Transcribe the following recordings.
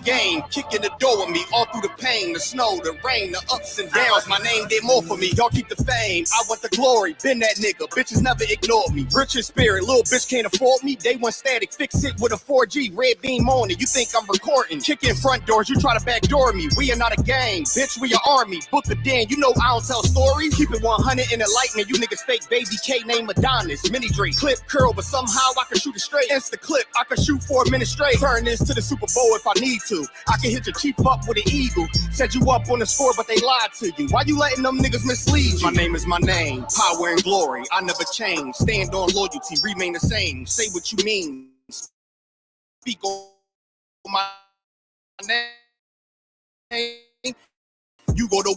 game, kicking the door with me, all through the pain, the snow, the rain, the ups and downs. My name did more for me. Y'all keep the fame. I want the glory. Been that nigga. Bitches never ignored me. Rich in spirit. Little bitch can't afford me. Day one static. Fix it with a 4G. Red beam on it. You think I'm recording? Kicking front doors. You try to backdoor me. We are not a gang. Bitch, we an army. Book the den. You know I don't tell stories. Keep it 100 in the lightning. You niggas fake baby K name Adonis. Mini Drake. Clip curl, but somehow I can shoot it straight. Insta clip. I can shoot 4 minutes straight. Turn this to the Super Bowl if I need to. I can hit your chief up with an eagle. Set you up on the score, but they lied to you. Why you letting them niggas mislead you? My name is my name. Power and glory. I never change. Stand on loyalty. Remain the same. Say what you mean. Speak on my name. You go to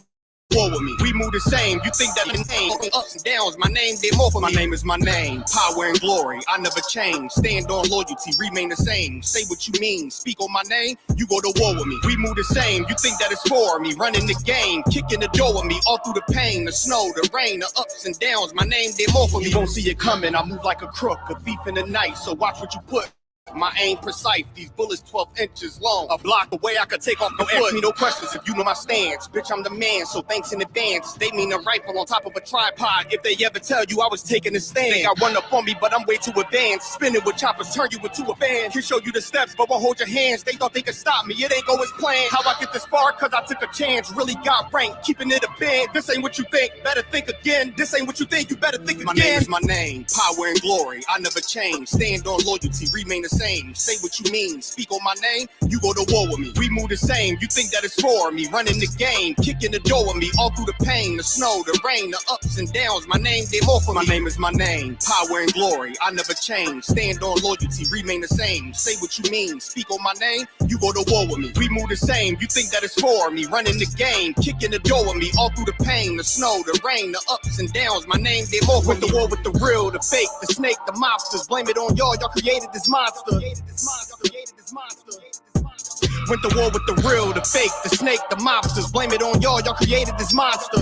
war with me. We move the same. You think that the name ups and downs. My name did more for me. My name is my name. Power and glory. I never change. Stand on loyalty. Remain the same. Say what you mean. Speak on my name. You go to war with me. We move the same. You think that it's for me. Running the game. Kicking the door with me. All through the pain. The snow. The rain. The ups and downs. My name did more for me. You won't see it coming. I move like a crook. A thief in the night. So watch what you put. My aim precise, these bullets 12 inches long. A block away, I could take off the foot. Ask me no questions if you know my stance. Bitch, I'm the man, so thanks in advance. They mean a rifle on top of a tripod. If they ever tell you I was taking a stand, they got run up on me, but I'm way too advanced. Spinning with choppers, turn you into a band. Can show you the steps, but won't hold your hands. They thought they could stop me, it ain't go as planned. How I get this far, cause I took a chance. Really got ranked, keeping it a band. This ain't what you think, better think again. This ain't what you think, you better think again. My name is my name, power and glory. I never change, stand on loyalty, remain the same. Say what you mean, speak on my name, you go to war with me. We move the same, you think that it's for me. Running the game, kicking the door with me. All through the pain, the snow, the rain, the ups and downs. My name did more for me. My name is my name, power and glory. I never change, stand on loyalty, remain the same. Say what you mean, speak on my name, you go to war with me. We move the same, you think that it's for me. Running the game, kicking the door with me. All through the pain, the snow, the rain, the ups and downs. My name did more for me. Went to war with the real, the fake, the snake, the mobsters. Blame it on y'all created this monster. Went to war with the real, the fake, the snake, the mobsters. Blame it on y'all created this monster.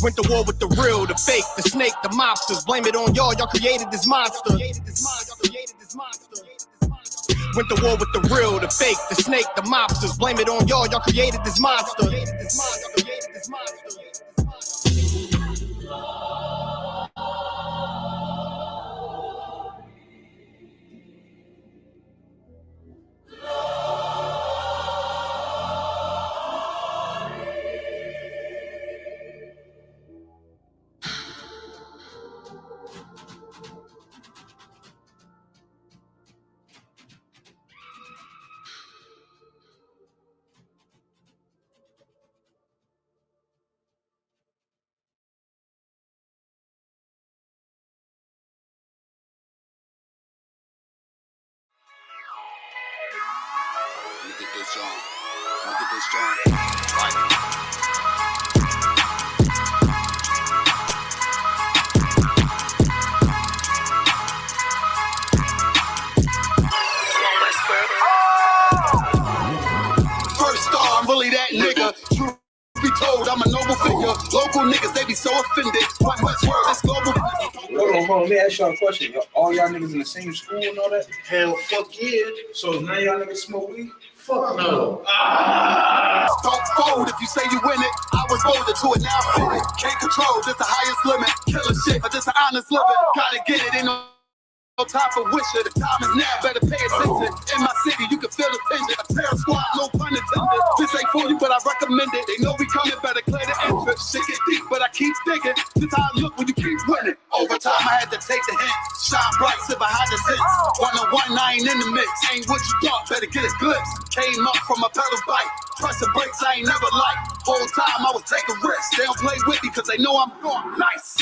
Went to war with the real, the fake, the snake, the mobsters. Blame it on y'all created this monster. Went to war with the real, the fake, the snake, the mobsters. Blame it on y'all created this monster. Get this joint. I'll get this joint. Right. First star, I'm really that nigga. Truth be told, I'm a noble figure. Local niggas, they be so offended. One West world, it's global. Hold on, let me ask y'all a question. All y'all niggas in the same school and all that? Hell, fuck yeah. So none of y'all niggas smoke weed? Fuck no. Don't fold if you say you win it. I was voted to it, now I'm in it. Can't control, this the highest limit. Killer shit, but this an honest living. Gotta get it, ain't no time for wishing. The time is now, better pay attention. In my city, you can feel the tension. A terror squad, no pun intended. This ain't for you, but I recommend it. They know we coming, better clear the entrance. Shit get deep, but I keep digging. This how I look when you keep winning. Over time, I had to take the hint. Shine bright, sit behind the six. 1-on-1, I ain't in the mix. Ain't what you thought, better get a glimpse. Came up from a pedal bike. Pressing brakes, I ain't never liked. Whole time, I was taking risks. They don't play with me, cause they know I'm gone. Nice.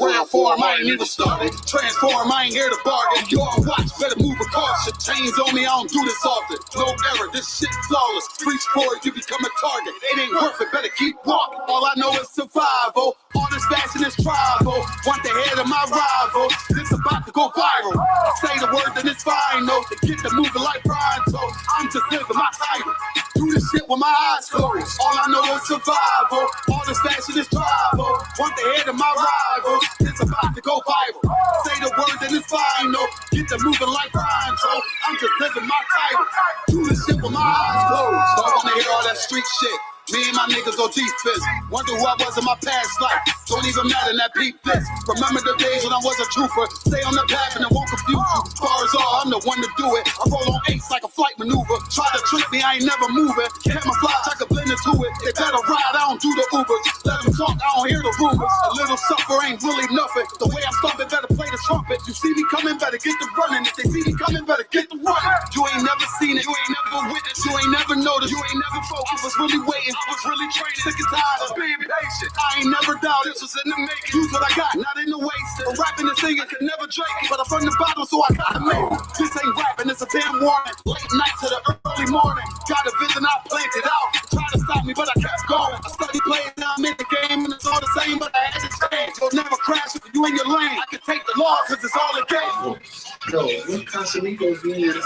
Round form, I ain't even started. Transform, I ain't here to bargain. You on watch, better move with caution. Chains on me, I don't do this often. No error, this shit flawless. Reach for it, you become a target. It ain't worth it, better keep walking. All I know is survival. All this fashion is tribal. Want the head of my rival. This about to go viral. I say the word, then it's final. To get the moving like pronto. I'm just living my title. Do this shit with my eyes closed. All I know is survival. All this fashion is tribal. Want the head of my rival. It's about to go viral. Say the word, then it's final. Get the moving like pronto. I'm just living my title. Do this shit with my eyes closed. Don't wanna hear all that street shit. Me and my niggas go defense. Wonder who I was in my past life. Don't even matter, that peep this. Remember the days when I was a trooper. Stay on the path and it won't confuse you. Bars all, I'm the one to do it. I roll on eights like a flight maneuver. Try to trick me, I ain't never moving. Camouflage, I can blend into it. They better ride, I don't do the Ubers. Let them talk, I don't hear the rumors. A little suffer ain't really nothing. The way I stomp it, better play the trumpet. You see me coming, better get the running. If they see me coming, better get the running. You ain't never seen it, you ain't never witnessed, you ain't never noticed, you ain't never focused. I was really waiting, I was really training. Sick and tired of being patient. I ain't never doubted, this was in the making. Use what I got, not in the waste. But rapping and singing can never drink it. But I'm from the bottom, so I gotta make it. This ain't rapping, it's a damn warning. Late night to the early morning. Got a vision, I planned it out. Try to stop me, but I kept going. I study playing, now I'm in the game, and it's all the same, but I had to change. You'll never crash if you in your lane. I can take the loss, cause it's all a game. Yo, what Casamigos being India?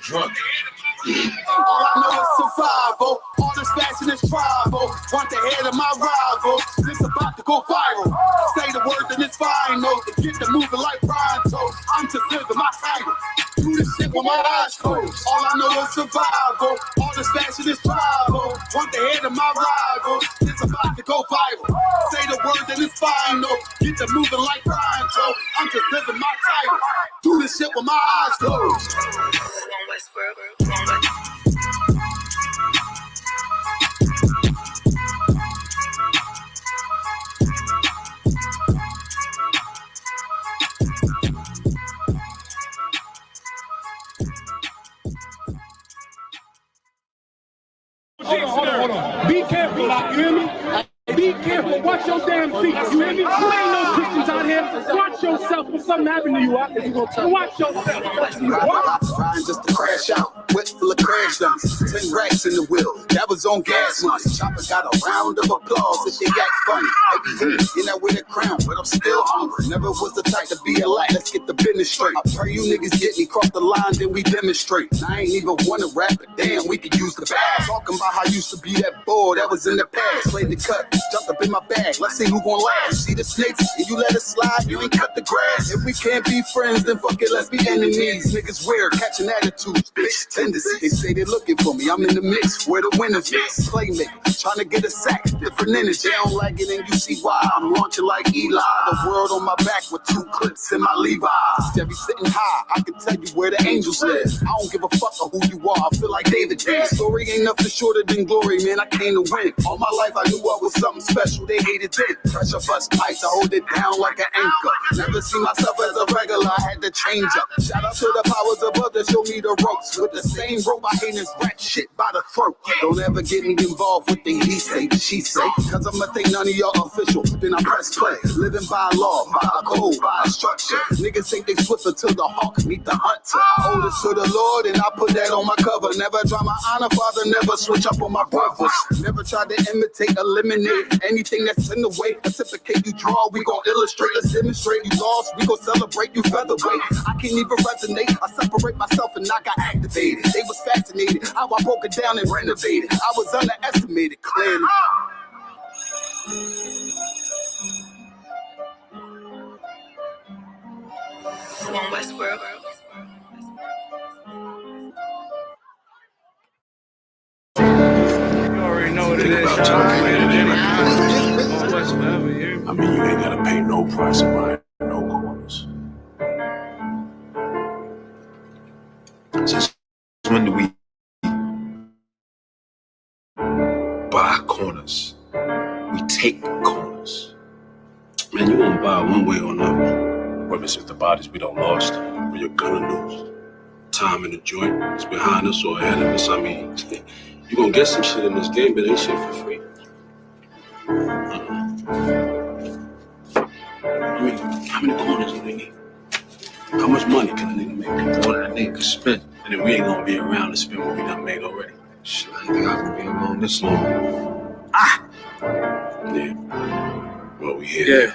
Drunk. All I know is survival. All this fashion is tribal. Want the head of my rival. This about to go viral. Say the word, then it's final. Get the moving like Pronto. I'm just living my title. Do this shit with my eyes closed. All I know is survival. All this fashion is tribal. Want the head of my rival. It's about to go viral. Say the word, then it's final. Get the moving like Pronto. I'm just living my title. Do this shit with my eyes closed. Hold on. Be careful, you hear me? Be careful. Watch your damn feet. You hear me? You ain't no Christians out here. Watch yourself. If something happened to you, watch yourself. Trying just to crash out. Wet full of crash dumps. 10 racks in the wheel. That was on gas money. Chopper got a round of applause if they act funny. Maybe in that with a crown, but I'm still hungry. Never was the type to be a light. Let's get the business straight. I pray you niggas get me cross the line, then we demonstrate. I ain't even wanna rap, but damn, we could use the bag. Talking about how I used to be that boy that was in the past. Played the cut, jumped up in my bag. Let's see who gon' last. See the snakes, and you let it slide, you ain't cut the grass. If we can't be friends, then fuck it, let's be enemies. Niggas weird, catching attitudes, bitch tendencies. They say they looking for me, I'm in the mix, where the winners mix. Playmaker, trying to get a sack, different energy. They don't like it, and you see why. I'm launching like Eli. The world on my back with 2 clips in my Levi's. Chevy sitting high, I can tell you where the angels live. I don't give a fuck of who you are, I feel like David did. Story ain't nothing shorter than glory, man, I came to win. All my life I knew I was something special, they hated it. Pressure bust pipes, I hold it down like an anchor. Never see myself as a regular, I had to change up. Shout out to the powers of others, show me the ropes. With the same rope, I hate this rat shit by the throat. Don't ever get me involved with the he say, the she say. Cause I'ma think none of y'all official, then I press play. Living by law, by a code, by a structure. Niggas think they swifter till the hawk meet the hunter. I owe this to the Lord and I put that on my cover. Never try my honor, father, never switch up on my brothers. Never try to imitate, eliminate anything that's in the way. Reciprocate, you draw, we gon' illustrate. Let's demonstrate, you lost, we gon' celebrate, you featherweight. I can't even resonate, I separate myself and I got activated. They was fascinated, how I broke it down and renovated. I was underestimated, clearly. Westworld. You already know what it is. I mean, you ain't gotta pay no price of buying no corners. Since when do we buy corners? We take corners. Man, you won't buy one way or another. Whether it's the bodies we don't lost, or you're gonna lose. Time in the joint is behind us or ahead of us. I mean, you gonna get some shit in this game, but ain't shit for free. I mean, how many corners do we need? How much money can a nigga make? More than a nigga can spend. And then we ain't gonna be around to spend what we done made already. Shit, I ain't think I can be around this long. Yeah. Well, we here. Yeah.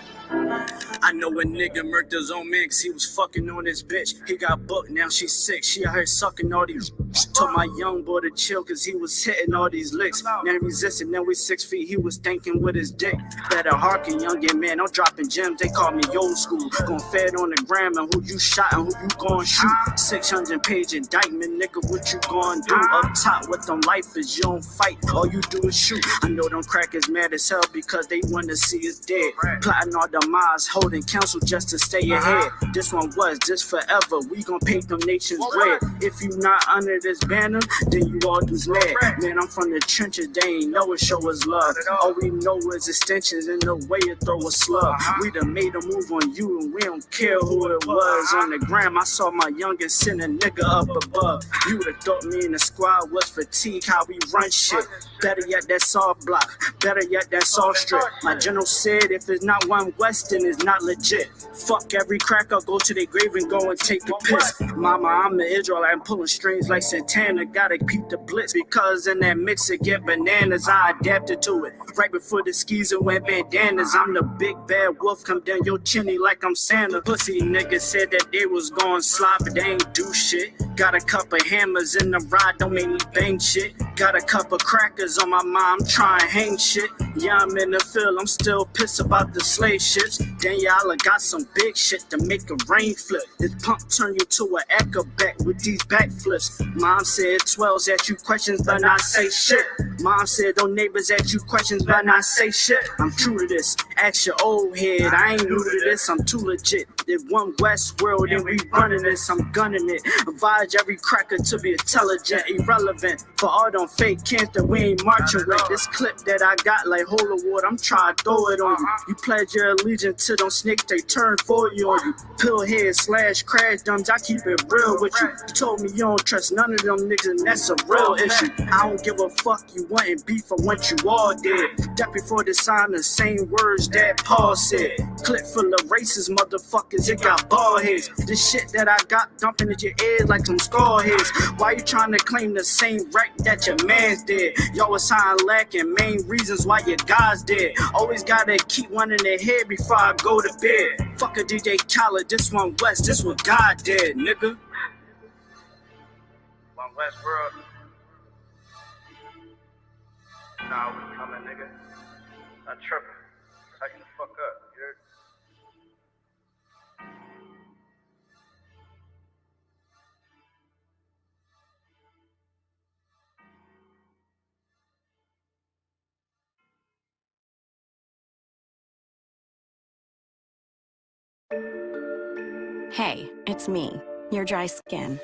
I know a nigga murdered his own man cause he was fucking on his bitch. He got booked, now she's sick. She out here sucking all these Told my young boy to chill cause he was hitting all these licks. Now he resisted, now we 6 feet, he was thinking with his dick. Better hearken, youngin' man, I'm dropping gems, they call me old school. Gon' fed on the gram and who you shot and who you gon' shoot. 600-page indictment, nigga, what you gon' do? Up top with them lifers, you don't fight, all you do is shoot. I know them crackers mad as hell because they wanna see us dead. Plotting all the miles, holding counsel just to stay ahead. This one was, this forever, we gon' paint them nations red. If you not under this banner, then you all do mad. Man, I'm from the trenches, they ain't know it, show us love. All we know is extensions and the way you throw a slug. We done made a move on you and we don't care who it was. On the gram, I saw my youngest send a nigga up above. You would've thought me and the squad was fatigued, how we run shit. Better yet, that's all block. Better yet, that's all strip. My general said, if it's not one West, then it's not legit. Fuck every cracker, go to their grave and go and take a piss. Mama, I'm the Israelite, I'm pulling strings like Santana. Gotta peep the blitz, because in that mix it get bananas. I adapted to it. Right before the skis and went bandanas. I'm the big bad wolf, come down your chimney like I'm Santa. Pussy niggas said that they was gon' slide, but they ain't do shit. Got a couple hammers in the ride, don't make me bang shit. Got a couple crackers on my mind, I'm trying hang shit. Yeah, I'm in the field, I'm still pissed about the slave ships. Daniela got some big shit to make a rain flip. This pump turn you to an acrobat with these backflips. Mom said 12s ask you questions, but not say shit. Mom said don't neighbors ask you questions, but not say shit. I'm true to this, ask your old head, I ain't new to this, I'm too legit. If one West world and we running this, I'm gunning it. Advise every cracker to be intelligent, irrelevant. For all them fake cans that we ain't marching with. This clip that I got like holy water, I'm trying to throw it on you. You pledge your allegiance to them snakes, they turn for you on you. Pillhead / crash dumps, I keep it real with you. You told me you don't trust none of them niggas, and that's a real issue. I don't give a fuck, you wantin' beef, I want you all dead. That before the sign, the same words that Paul said. Clip full of racist motherfuckers, it got bald heads. This shit that I got dumping in your ear like some skull heads. Why you trying to claim the same wreck that your man's dead? Y'all was sign lacking, main reasons why your guy's dead. Always gotta keep one in the head before I go to bed. Fuck a DJ Khaled, this one West, this one God dead, nigga. One West world. Nah, we coming, nigga. Not tripping. Tighten the fuck up, you heard? Hey, it's me, your dry skin.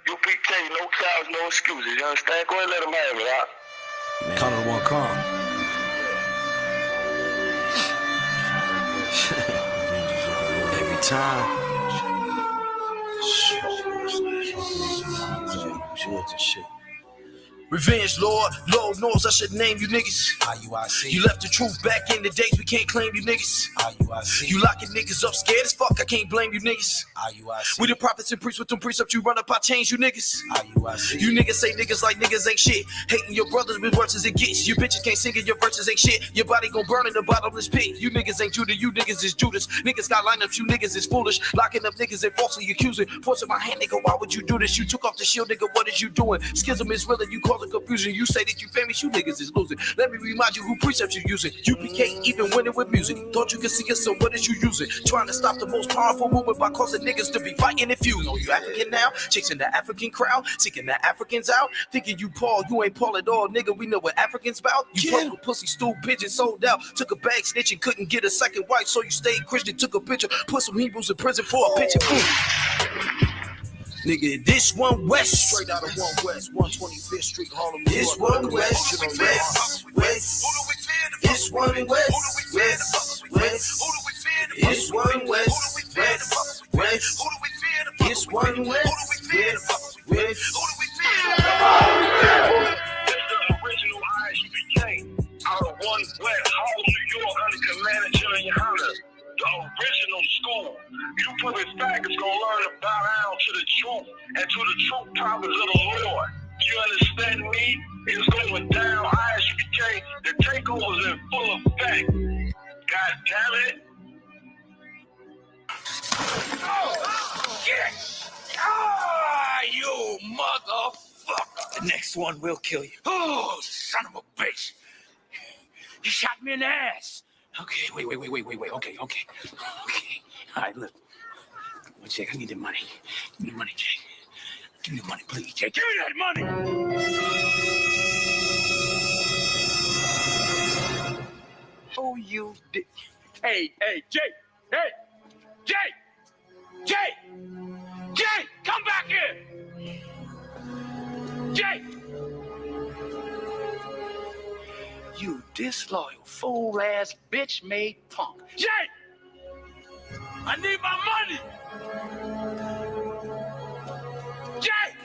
UPK, no cows, no excuses. You understand? Go ahead and let them have it, huh? Count on one calm. Every time. Shit. Revenge, Lord knows I should name you niggas. IUIC. You left the truth back in the days, we can't claim you niggas. IUIC. You locking niggas up scared as fuck, I can't blame you niggas. IUIC. We the prophets and priests with them precepts, you run up, I change you niggas. IUIC. You niggas say niggas like niggas ain't shit. Hating your brothers with words as it gets. You bitches can't sing and your verses ain't shit. Your body gon' burn in the bottomless pit. You niggas ain't Judah, you niggas is Judas. Niggas got lineups, you niggas is foolish. Locking up niggas and falsely accusing. Forcing my hand, nigga, why would you do this? You took off the shield, nigga, what is you doing? Schism is real and you causing confusion. You say that you famous, you niggas is losing. Let me remind you who precepts you using. UPK even winning with music. Thought you could see us, so what is you using? Trying to stop the most powerful movement by causing niggas to be fighting and fusing. Oh, you African now? Chicks in the African crowd, seeking the Africans out. Thinking you Paul, you ain't Paul at all, nigga. We know what Africans about. You purple pussy, stool pigeon, sold out. Took a bag snitching, couldn't get a second wife, so you stayed Christian. Took a picture, put some Hebrews in prison for a picture. Nigga, this one West, straight out of one West, 125th Street, Harlem. This one West, West. This one West, West. This one West, West. This one West, West. Original Isupk out of one West, Harlem, New York, under Commander General Yohana. The original school. You put it back, it's gonna learn to bow down to the truth and to the true prophets of the Lord. You understand me? It's going down. Isupk, the takeover's in full effect. God damn it. Oh, shit! Ah, you motherfucker! The next one will kill you. Oh, son of a bitch! You shot me in the ass. Okay, wait. Okay. All right, look. Well, Jake, I need the money. Give me the money, Jake. Give me the money, please, Jake. Give me that money! Oh, you did. Hey, Jake! Hey! Jake! Come back here! Jake! You disloyal, fool-ass, bitch-made punk. Jake! I need my money! Jake!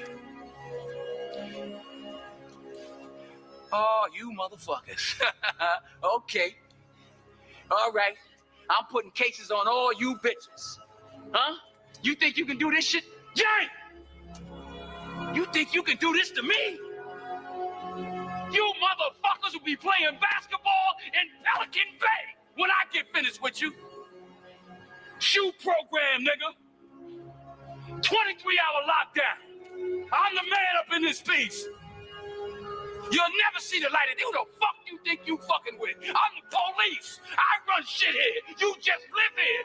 Oh, you motherfuckers. Okay. All right. I'm putting cases on all you bitches. Huh? You think you can do this shit? Jake! You think you can do this to me? You motherfuckers will be playing basketball in Pelican Bay when I get finished with you. Shoe program, nigga. 23-hour lockdown. I'm the man up in this piece. You'll never see the light of day. Who the fuck you think you fucking with? I'm the police. I run shit here. You just live here.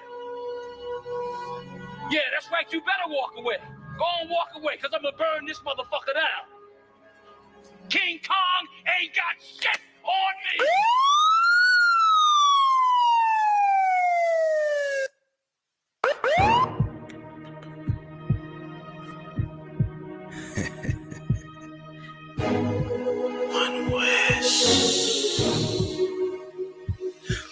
Yeah, that's right. You better walk away. Go on, walk away, because I'm going to burn this motherfucker down. King Kong ain't got shit on me. One West.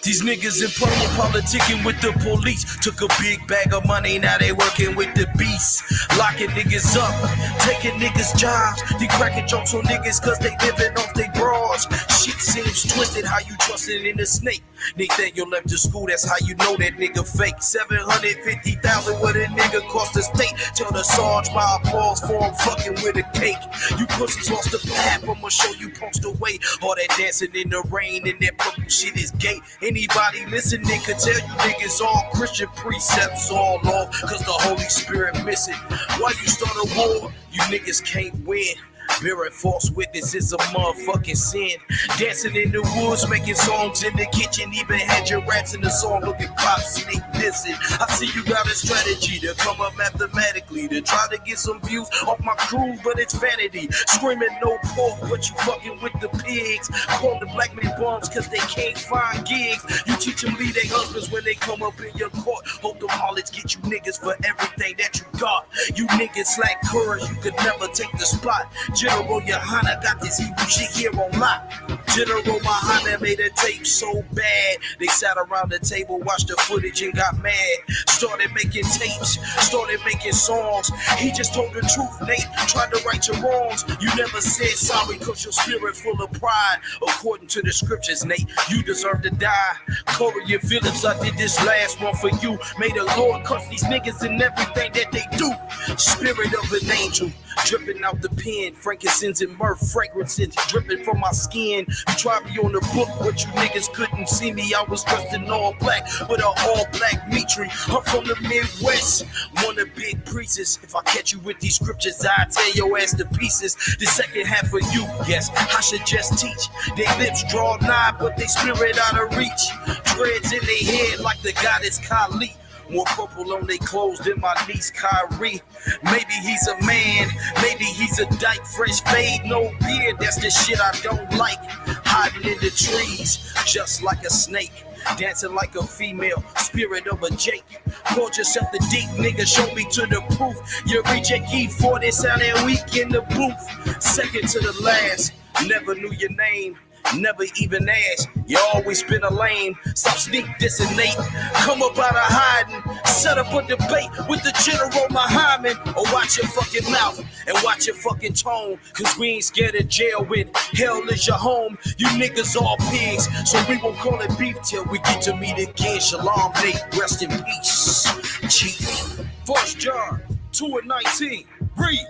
These niggas in purple politicking with the police. Took a big bag of money, now they working with the beast. Locking niggas up, taking niggas jobs. They cracking jokes on niggas cause they living off they bras. Shit seems twisted, how you trusted in a snake. Nathaniel left the school, that's how you know that nigga fake. 750,000 what a nigga cost the state. Tell the Sarge my applause for him fucking with a cake. You pussies lost the path, I'ma show you punks the way. All that dancing in the rain and that purple shit is gay. Anybody listening could tell you niggas all Christian precepts all off, cause the Holy Spirit missing. Why you start a war? You niggas can't win. Bearing false witness is a motherfucking sin. Dancing in the woods, making songs in the kitchen. Even had your rats in the song looking cops and they listen. I see you got a strategy to come up mathematically to try to get some views off my crew, but it's vanity. Screaming no pork, but you fucking with the pigs. Call the black men bums cause they can't find gigs. You teach them leave their husbands when they come up in your court. Hope them harlots get you niggas for everything that you got. You niggas slack courage, you could never take the spot. General Yohana got this Hebrew shit here on lock. General Muhammad made a tape so bad they sat around the table, watched the footage and got mad. Started making tapes, started making songs. He just told the truth, Nate. Tried to right your wrongs. You never said sorry cause your spirit full of pride. According to the scriptures, Nate, you deserve to die. Corey and Phillips, I did this last one for you. May the Lord curse these niggas and everything that they do. Spirit of an angel dripping out the pen, frankincense and myrrh fragrances dripping from my skin. You tried me on the book, but you niggas couldn't see me. I was dressed in all black with an all black Mitri. I'm from the Midwest, one of big priests. If I catch you with these scriptures, I tear your ass to pieces. The second half for you, yes, I should just teach. Their lips draw nigh, but they spirit out of reach. Dreads in their head like the goddess Kali. More purple on their clothes than my niece Kyrie. Maybe he's a man, maybe he's a dyke. Fresh fade, no beard, that's the shit I don't like. Hiding in the trees, just like a snake. Dancing like a female, spirit of a Jake. Called yourself the deep nigga, show me to the proof. You reject E40, sounding weak in the booth. Second to the last, never knew your name. Never even asked, you always been a lame. Stop sneak dissing Nate. Come up out of hiding. Set up a debate with the General Muhammad. Or watch your fucking mouth and watch your fucking tone. Cause we ain't scared of jail when hell is your home. You niggas all pigs, so we won't call it beef till we get to meet again. Shalom, Nate, rest in peace, Chief. 1 John 2:19, read.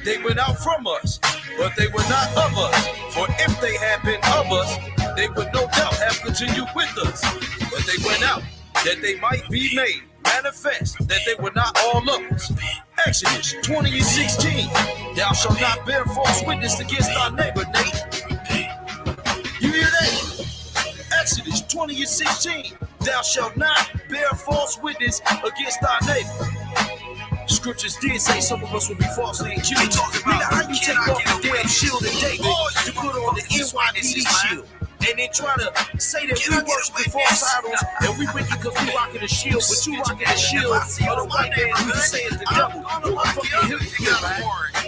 They went out from us, but they were not of us. For if they had been of us, they would no doubt have continued with us. But they went out, that they might be made manifest, that they were not all of us. Exodus 20:16. Thou shalt not bear false witness against thy neighbor, Nate. You hear that? Exodus 20:16. Thou shalt not bear false witness against thy neighbor. Scriptures did say some of us will be falsely accused. Nigga, how you take off the damn shield of David to put on the NYPD shield and then try to say that we worship false idols and we wicked because we rocking a shield, but you rocking a shield of the white man who say it's the devil. You a fucking hypocrite, man.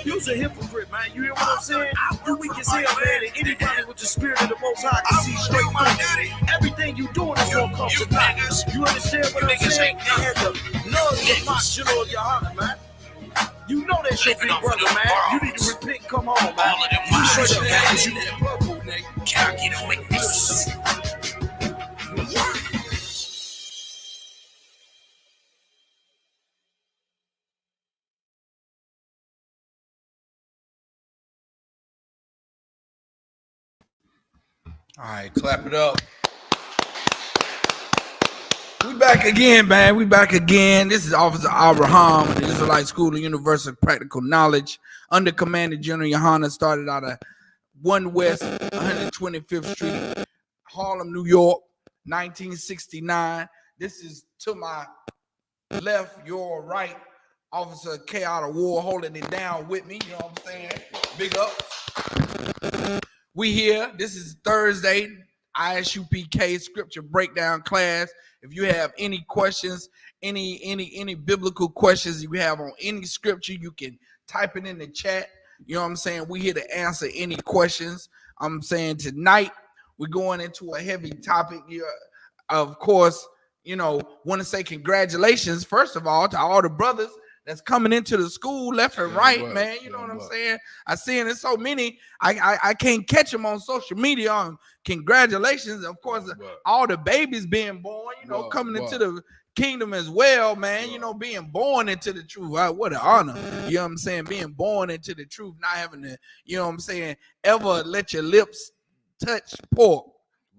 You's a hypocrite, man. You hear what I'm saying? You weak as hell, man, and anybody with the spirit of the Most High can see straight through. Everything you doing is gonna come to naught. You understand what I'm saying? You had the love the Mashalo of your heart, man. You know that shit, big brother, man. You need to repent and come home, man. You straight up, man. You that purple, nigga. Can't get away with this. All right, clap it up. We back again, man. We back again. This is Officer Abraham, the Israelite School of Universal Practical Knowledge, under Commander General Yohana, started out of 1 West 125th Street, Harlem, New York, 1969. This is to my left, your right, Officer N.W.O holding it down with me. You know what I'm saying? Big up. We here. This is Thursday, Isupk scripture breakdown class. If you have any questions, any biblical questions you have on any scripture, you can type it in the chat. You know what I'm saying? We're here to answer any questions. I'm saying tonight we're going into a heavy topic here. Of course, you know, want to say congratulations, first of all, to all the brothers that's coming into the school left and right, man. You know what I'm saying? I seen it so many. I can't catch them on social media. Congratulations, of course, all the babies being born, you know, coming into the kingdom as well, man. You know, being born into the truth. What an honor. You know what I'm saying? Being born into the truth, not having to, you know what I'm saying, ever let your lips touch pork.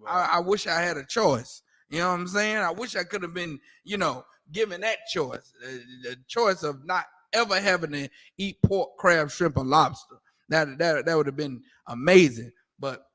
I wish I had a choice. You know what I'm saying? I wish I could have been, you know, given that choice, the choice of not ever having to eat pork, crab, shrimp, or lobster. That would have been amazing. But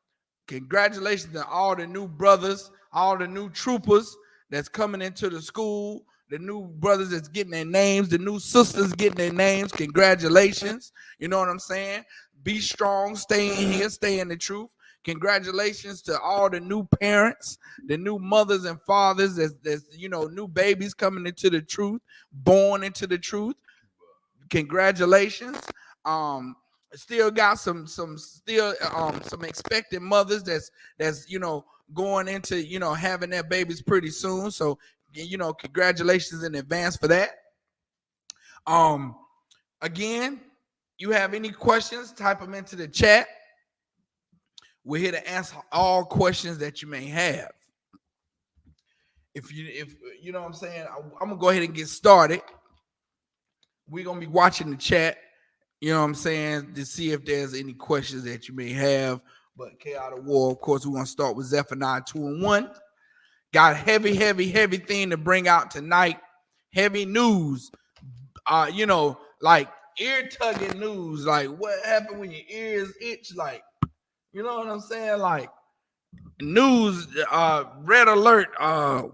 congratulations to all the new brothers, all the new troopers that's coming into the school, the new brothers that's getting their names, the new sisters getting their names. Congratulations. You know what I'm saying? Be strong, stay in here, stay in the truth. Congratulations to all the new parents, the new mothers and fathers, that's you know, new babies coming into the truth, born into the truth. Congratulations. Still got some expectant mothers that's you know, going into, you know, having their babies pretty soon. So, you know, congratulations in advance for that. Again, you have any questions, type them into the chat. We're here to answer all questions that you may have. If you know what I'm saying, I'm gonna go ahead and get started. We're gonna be watching the chat, you know what I'm saying, to see if there's any questions that you may have. But N.W.O, of course, we're gonna start with Zephaniah 2:1. Got a heavy thing to bring out tonight. Heavy news. You know, like ear-tugging news. Like what happened when your ears itch, like, you know what I'm saying? Like news, red alert,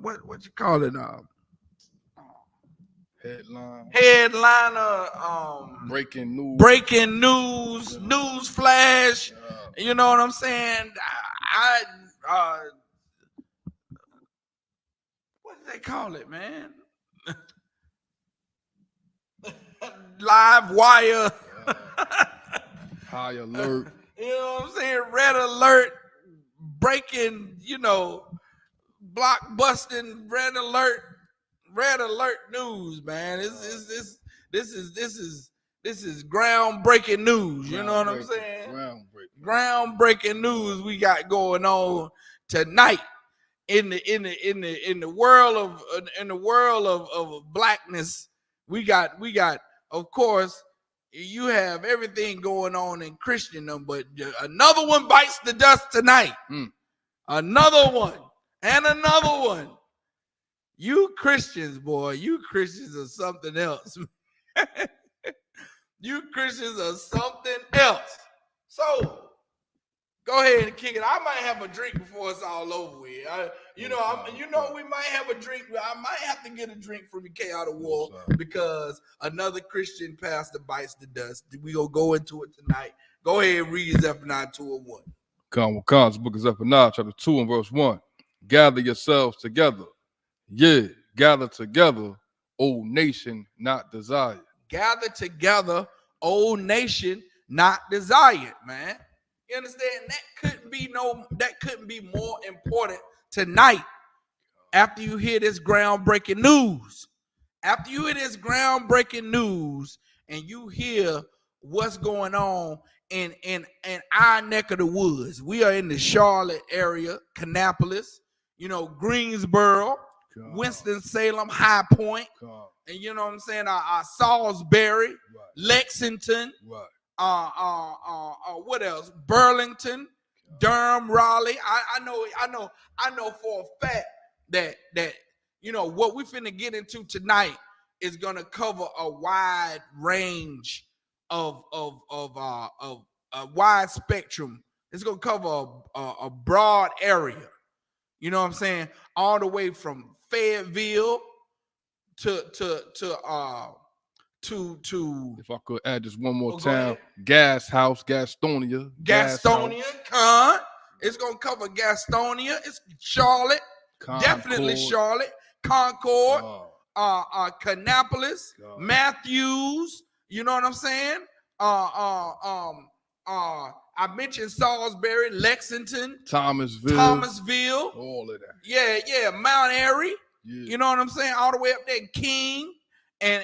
what you call it? Headliner, breaking news, news flash. You know what I'm saying? What do they call it, man? Live wire. High alert. You know what I'm saying? Red alert, breaking, you know, blockbusting, red alert news, man. This is groundbreaking news. You know what I'm saying? Groundbreaking news we got going on tonight in the world of blackness. We got, of course, You have everything going on in Christendom, but another one bites the dust tonight. Another one and another one. You Christians, boy, you Christians are something else. You Christians are something else. So go ahead and kick it. I might have a drink before it's all over with. We might have a drink. I might have to get a drink from the N.W.O because another Christian pastor bites the dust. We gonna go into it tonight. Go ahead and read Zephaniah 2:1. Come, the book of Zephaniah, chapter 2 and verse 1. Gather yourselves together. Yeah, gather together, O nation not desired. Gather together, O nation not desired, man. You understand? That couldn't be more important tonight after you hear this groundbreaking news. After you hear this groundbreaking news and you hear what's going on in our neck of the woods. We are in the Charlotte area, Kannapolis, Greensboro, Winston-Salem, High Point, and you know what I'm saying, Salisbury, Lexington, what else? Burlington, Durham, Raleigh. I know for a fact that what we finna get into tonight is gonna cover a wide range of a wide spectrum. It's gonna cover a broad area. You know what I'm saying? All the way from Fayetteville to if I could add just one more town, Gastonia. Con. It's gonna cover Gastonia. It's Charlotte, Concord. Definitely Charlotte, Concord, Kannapolis, Matthews. You know what I'm saying? I mentioned Salisbury, Lexington, Thomasville, all of that. Yeah, Mount Airy. Yeah. You know what I'm saying? All the way up there, King and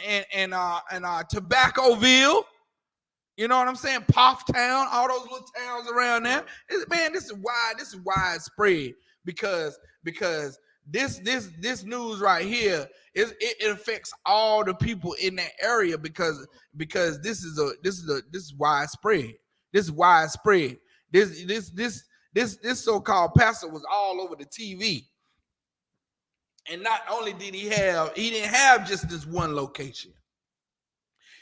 Tobaccoville. You know what I'm saying? Pofftown, all those little towns around there. This is widespread because this news right here it affects all the people in that area because this is widespread. This is widespread. This so-called pastor was all over the TV. And not only did he didn't have just this one location.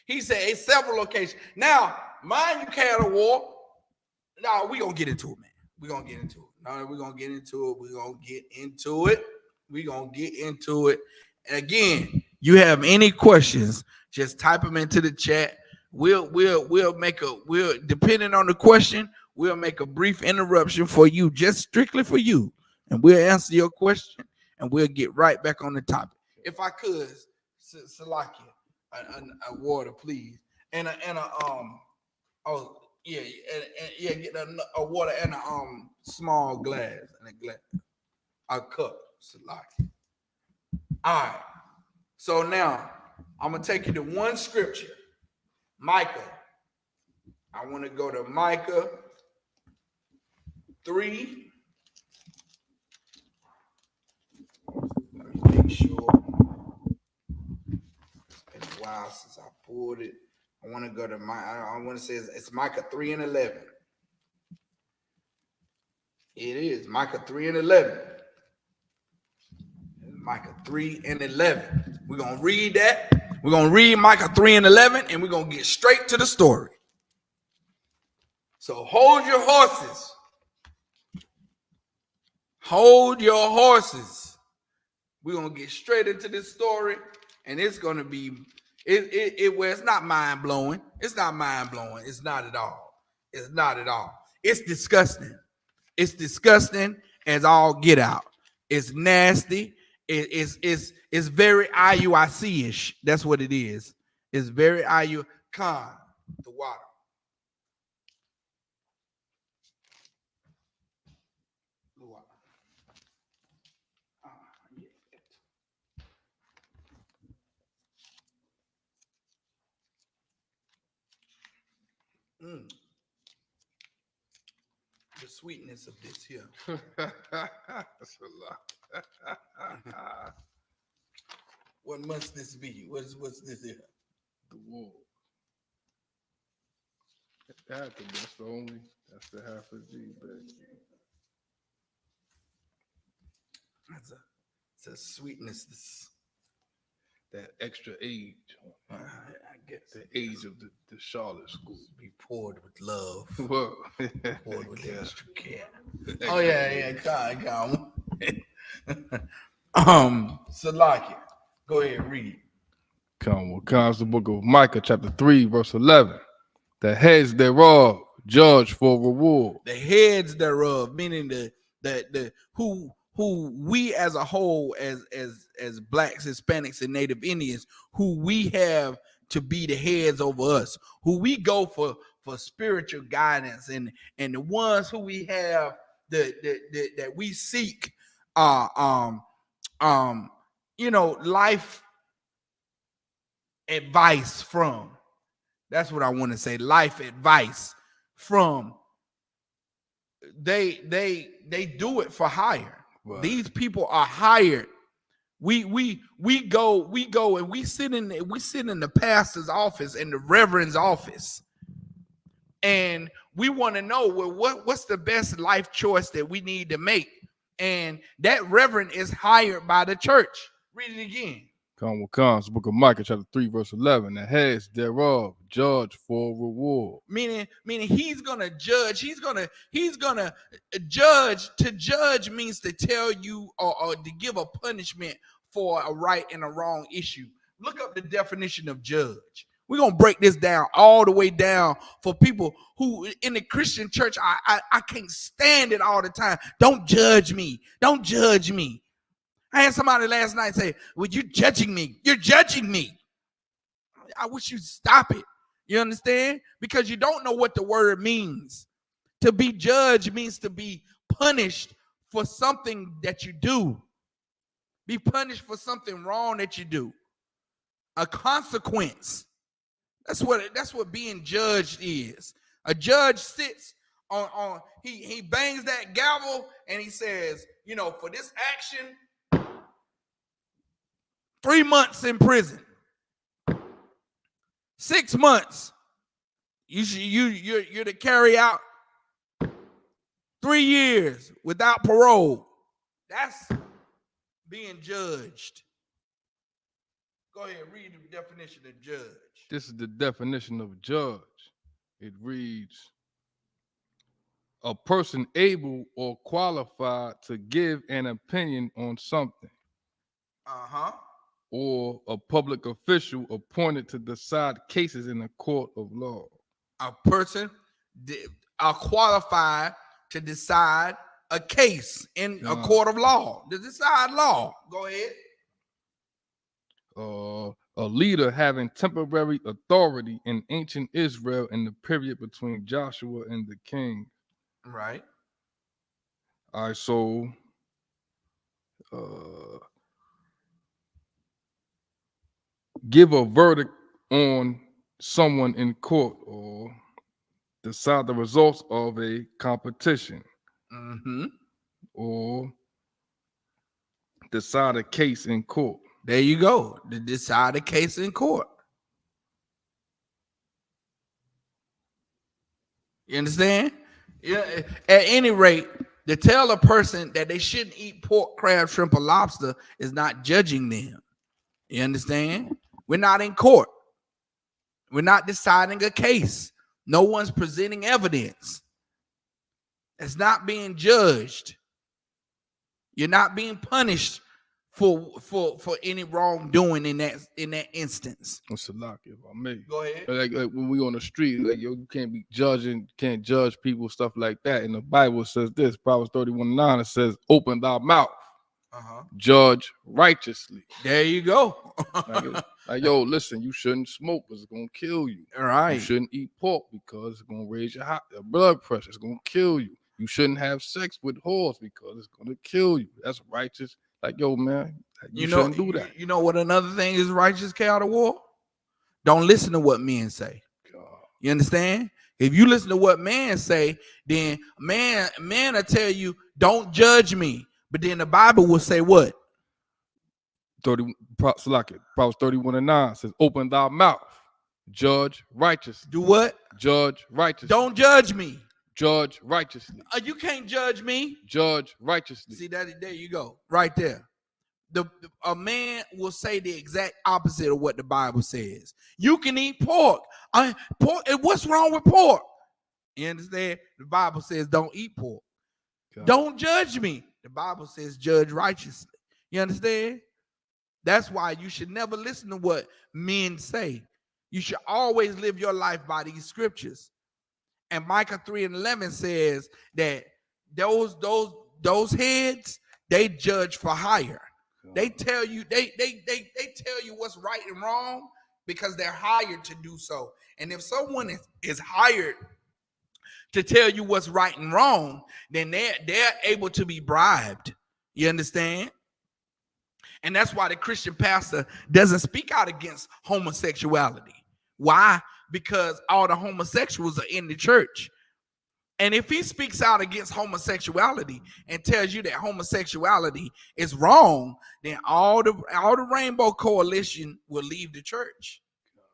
He said it's several locations. Now, mind you, N.W.O. No, we're gonna get into it, man. We're gonna get into it. And again, you have any questions, just type them into the chat. We'll depending on the question, we'll make a brief interruption for you, just strictly for you, and we'll answer your question and we'll get right back on the topic. If I could, Salakia, a water, please, and get a water and a small glass and a cup, Salakia. All right. So now I'm gonna take you to one scripture, Micah. I want to go to Micah 3. Let me make sure. It's been a while since I pulled it. I want to go to I want to say it's Micah 3 and 11. It is Micah 3 and 11. Micah 3 and 11. We're going to read that. We're going to read Micah 3 and 11, and we're going to get straight to the story. So hold your horses. Hold your horses. We're going to get straight into this story, and it's going to be, it's not mind-blowing. It's not mind-blowing. It's not at all. It's not at all. It's disgusting. It's disgusting as all get out. It's nasty. It's very IUIC-ish. That's what it is. It's very the water. The water. The sweetness of this here. That's a lot. What must this be? What's this here? The wool. That's the only. That's the half of G, baby. It's a sweetness. That extra age. I guess the age of the Charlotte school. Be poured with love. Whoa. Poured with extra care. Oh yeah, come. Salakia. Go ahead, read. Come the book of Micah, chapter 3, verse 11. The heads thereof judge for reward. The heads thereof, meaning the who we as a whole, as blacks, Hispanics, and Native Indians, who we have to be the heads over us, who we go for spiritual guidance, and the ones who we have that we seek life advice from. That's what I want to say. Life advice from. They do it for hire. Right. These people are hired. We go and we sit in the pastor's office and the reverend's office, and we want to know, well, what's the best life choice that we need to make, and that reverend is hired by the church. Read it again. The book of Micah, chapter 3, verse 11. The heads thereof judge for reward. Meaning he's gonna judge. He's gonna judge. To judge means to tell you or to give a punishment for a right and a wrong issue. Look up the definition of judge. We're gonna break this down all the way down for people who in the Christian church. I can't stand it all the time. Don't judge me. Don't judge me. I had somebody last night say, well, you're judging me. You're judging me. I wish you'd stop it. You understand? Because you don't know what the word means. To be judged means to be punished for something that you do. Be punished for something wrong that you do. A consequence. That's what being judged is. A judge sits on he bangs that gavel and he says, for this action, 3 months in prison, 6 months. You're to carry out 3 years without parole. That's being judged. Go ahead, read the definition of judge. This is the definition of judge. It reads, a person able or qualified to give an opinion on something. Or a public official appointed to decide cases in a court of law. A person are qualified to decide a case in a court of law, to decide law. Go ahead. A leader having temporary authority in ancient Israel in the period between Joshua and the king. Right. All right, so give a verdict on someone in court or decide the results of a competition. Or decide a case in court. There you go. To decide a case in court. You understand? Yeah. At any rate, to tell a person that they shouldn't eat pork, crab, shrimp, or lobster is not judging them. You understand? We're not in court. We're not deciding a case. No one's presenting evidence. It's not being judged. You're not being punished for any wrongdoing in that instance. What's a lock, if I may? Go ahead. Like when we on the street, you can't be judging, can't judge people, stuff like that. And the Bible says this, Proverbs 31:9, it says, open thy mouth. Judge righteously. There you go. like, yo, listen, you shouldn't smoke because it's gonna kill you. All right. You shouldn't eat pork because it's gonna raise your blood pressure. It's gonna kill you. You shouldn't have sex with whores because it's gonna kill you. That's righteous. Like, yo, man, you shouldn't do that. You know what another thing is righteous, Cal, the war? Don't listen to what men say. God. You understand? If you listen to what men say, then man will tell you, don't judge me. But then the Bible will say what? Proverbs 31:9 says, open thy mouth. Judge righteously. Do what? Judge righteously. Don't judge me. Judge righteously. You can't judge me. Judge righteously. See that? There you go. Right there. A man will say the exact opposite of what the Bible says. You can eat pork. Pork. And what's wrong with pork? You understand? The Bible says don't eat pork. God. Don't judge me. The Bible says judge righteously. You understand? That's why you should never listen to what men say. You should always live your life by these scriptures. And Micah 3:11 says that those heads, they judge for hire. They tell you they tell you what's right and wrong because they're hired to do so. And if someone is hired to tell you what's right and wrong, then they're able to be bribed. You understand? And that's why the Christian pastor doesn't speak out against homosexuality. Why? Because all the homosexuals are in the church. And if he speaks out against homosexuality and tells you that homosexuality is wrong, then all the Rainbow Coalition will leave the church.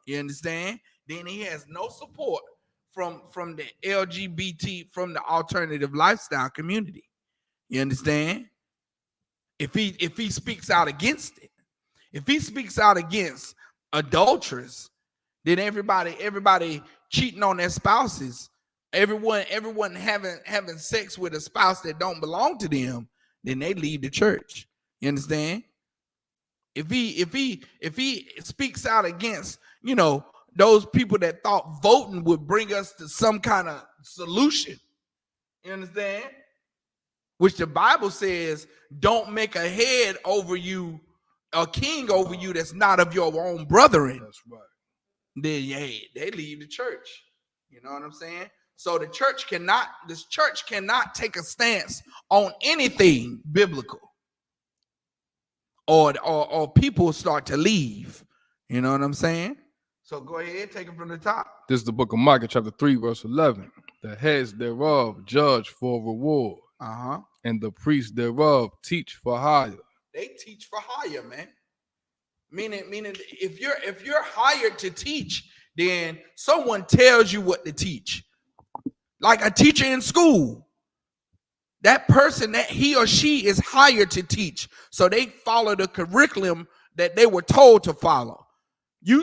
You understand? Then he has no support from the LGBT, from the alternative lifestyle community. You understand? If he speaks out against it, if he speaks out against adulterers, then everybody cheating on their spouses, everyone having sex with a spouse that don't belong to them, then they leave the church. You understand? If he speaks out against, those people that thought voting would bring us to some kind of solution, you understand? Which the Bible says, don't make a head over you, a king over you that's not of your own brethren. That's right. Then they leave the church. You know what I'm saying? So this church cannot take a stance on anything biblical, or people start to leave. You know what I'm saying? So go ahead, take it from the top. This is the book of Micah, chapter 3, verse 11. The heads thereof judge for reward. And the priests thereof teach for hire. They teach for hire, man. Meaning, if you're hired to teach, then someone tells you what to teach. Like a teacher in school. That person, that he or she is hired to teach. So they follow the curriculum that they were told to follow. You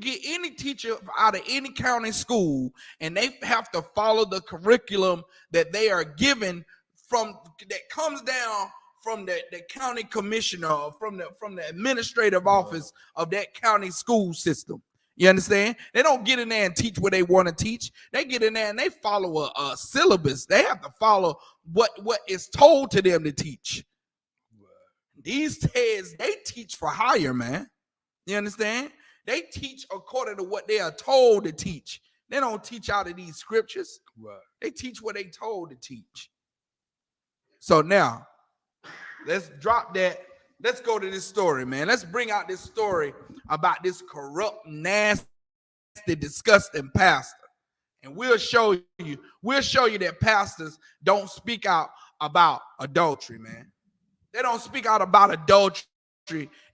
get any teacher out of any county school, and they have to follow the curriculum that they are given that comes down from the county commissioner, or from the administrative office of that county school system. You understand? They don't get in there and teach what they want to teach. They get in there and they follow a syllabus. They have to follow what is told to them to teach. These heads, they teach for hire, man. You understand? They teach according to what they are told to teach. They don't teach out of these scriptures. Right. They teach what they told to teach. So now, let's drop that. Let's go to this story, man. Let's bring out this story about this corrupt, nasty, disgusting pastor. And we'll show you that pastors don't speak out about adultery, man. They don't speak out about adultery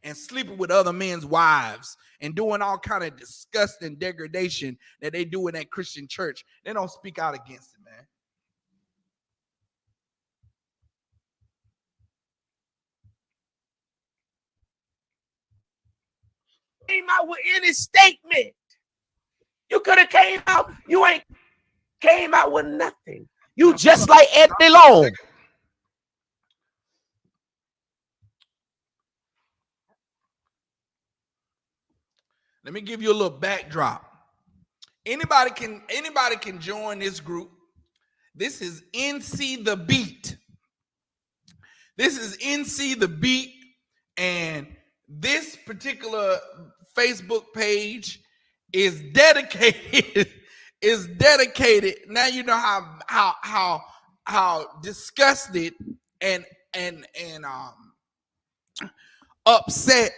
and sleeping with other men's wives and doing all kind of disgusting degradation that they do in that Christian church. They don't speak out against it, man. Came out with any statement. You could have came out. You ain't came out with nothing. You just like N.W.O. Let me give you a little backdrop. Anybody can join this group. This is NC The Beat. This is NC The Beat, and this particular Facebook page is dedicated. Now you know how disgusted and upset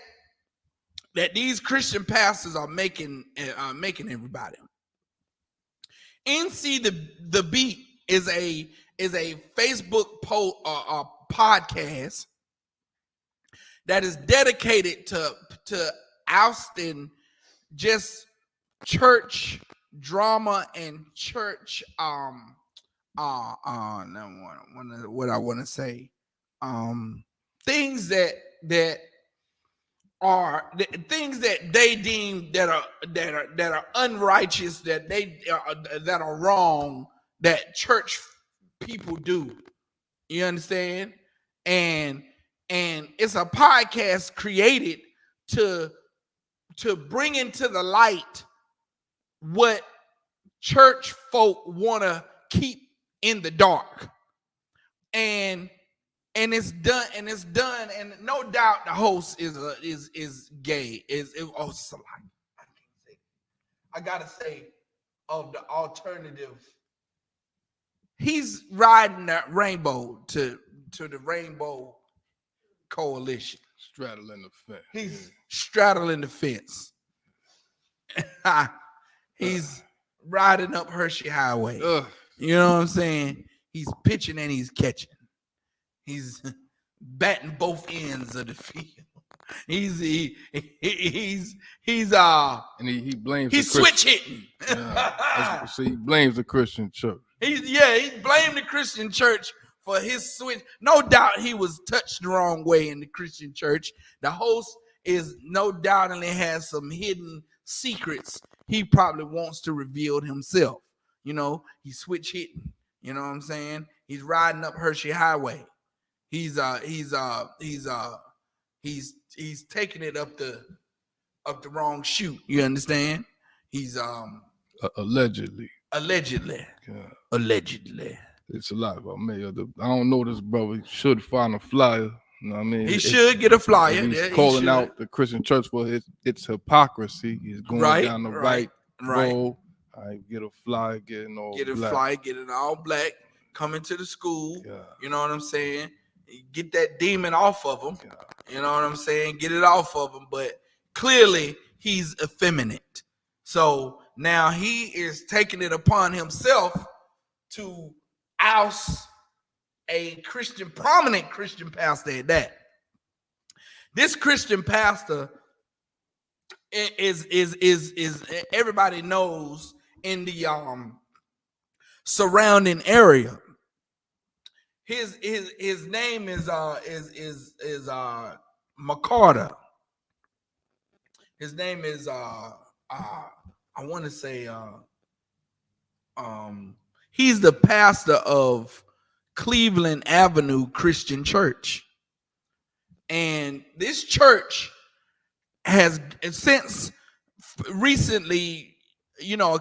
that these Christian pastors are making everybody. NC the Beat is a Facebook podcast that is dedicated to ousting just church drama and church what I want to say, things that are things that they deem that are unrighteous, that are wrong, that church people do. You understand? And it's a podcast created to bring into the light what church folk want to keep in the dark. And it's done, and no doubt the host is gay. It's a lot. I gotta say, of the alternative, he's riding that rainbow to the Rainbow Coalition. Straddling the fence. He's straddling the fence. He's riding up Hershey Highway. You know what I'm saying? He's pitching and he's catching. He's batting both ends of the field. He's and he blames. He's switch hitting. Yeah. So he blames the Christian church. He blamed the Christian church for his switch. No doubt he was touched the wrong way in the Christian church. The host is no doubtedly has some hidden secrets he probably wants to reveal himself. You know, he's switch hitting. You know what I'm saying? He's riding up Hershey Highway. He's taking it up the wrong chute. You understand? He's allegedly. Yeah. Allegedly. It's a lot about me. I don't know this brother. He should find a flyer. You know what I mean? He should get a flyer. He's calling out the Christian church for its hypocrisy. He's going down the right road. I get a flyer, get it all black, coming to the school. Yeah. You know what I'm saying? Get that demon off of him. Yeah. You know what I'm saying? Get it off of him. But clearly he's effeminate. So now he is taking it upon himself to oust a prominent Christian pastor at that. This Christian pastor is everybody knows in the surrounding area. His name is McCarter. His name is I want to say he's the pastor of Cleveland Avenue Christian Church. And this church has since recently, you know,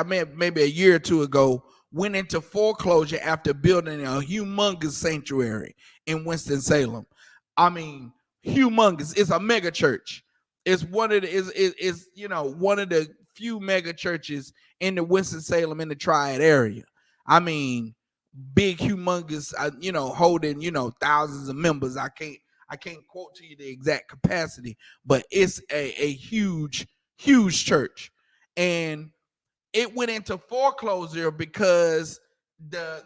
maybe a year or two ago, went into foreclosure after building a humongous sanctuary in Winston-Salem. I mean, humongous. It's a mega church. It's one of the few mega churches in the Winston-Salem in the Triad area. I mean, big, humongous, holding, thousands of members. I can't quote to you the exact capacity, but it's a huge, huge church. And it went into foreclosure because the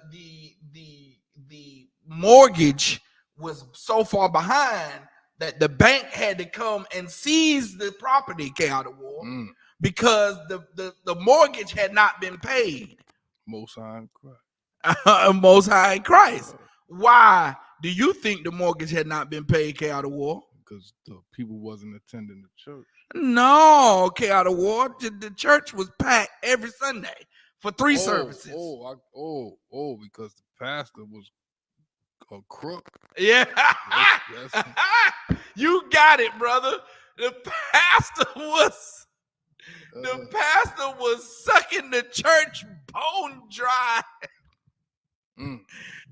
mortgage was so far behind that the bank had to come and seize the property, N.W.O, because the mortgage had not been paid. Most High in Christ. Most High in Christ. Why do you think the mortgage had not been paid, N.W.O? Because the people wasn't attending the church. No, N.W.O. The church was packed every Sunday for 3 services. Because the pastor was a crook. Yeah. Yes. You got it, brother. The pastor was sucking the church bone dry.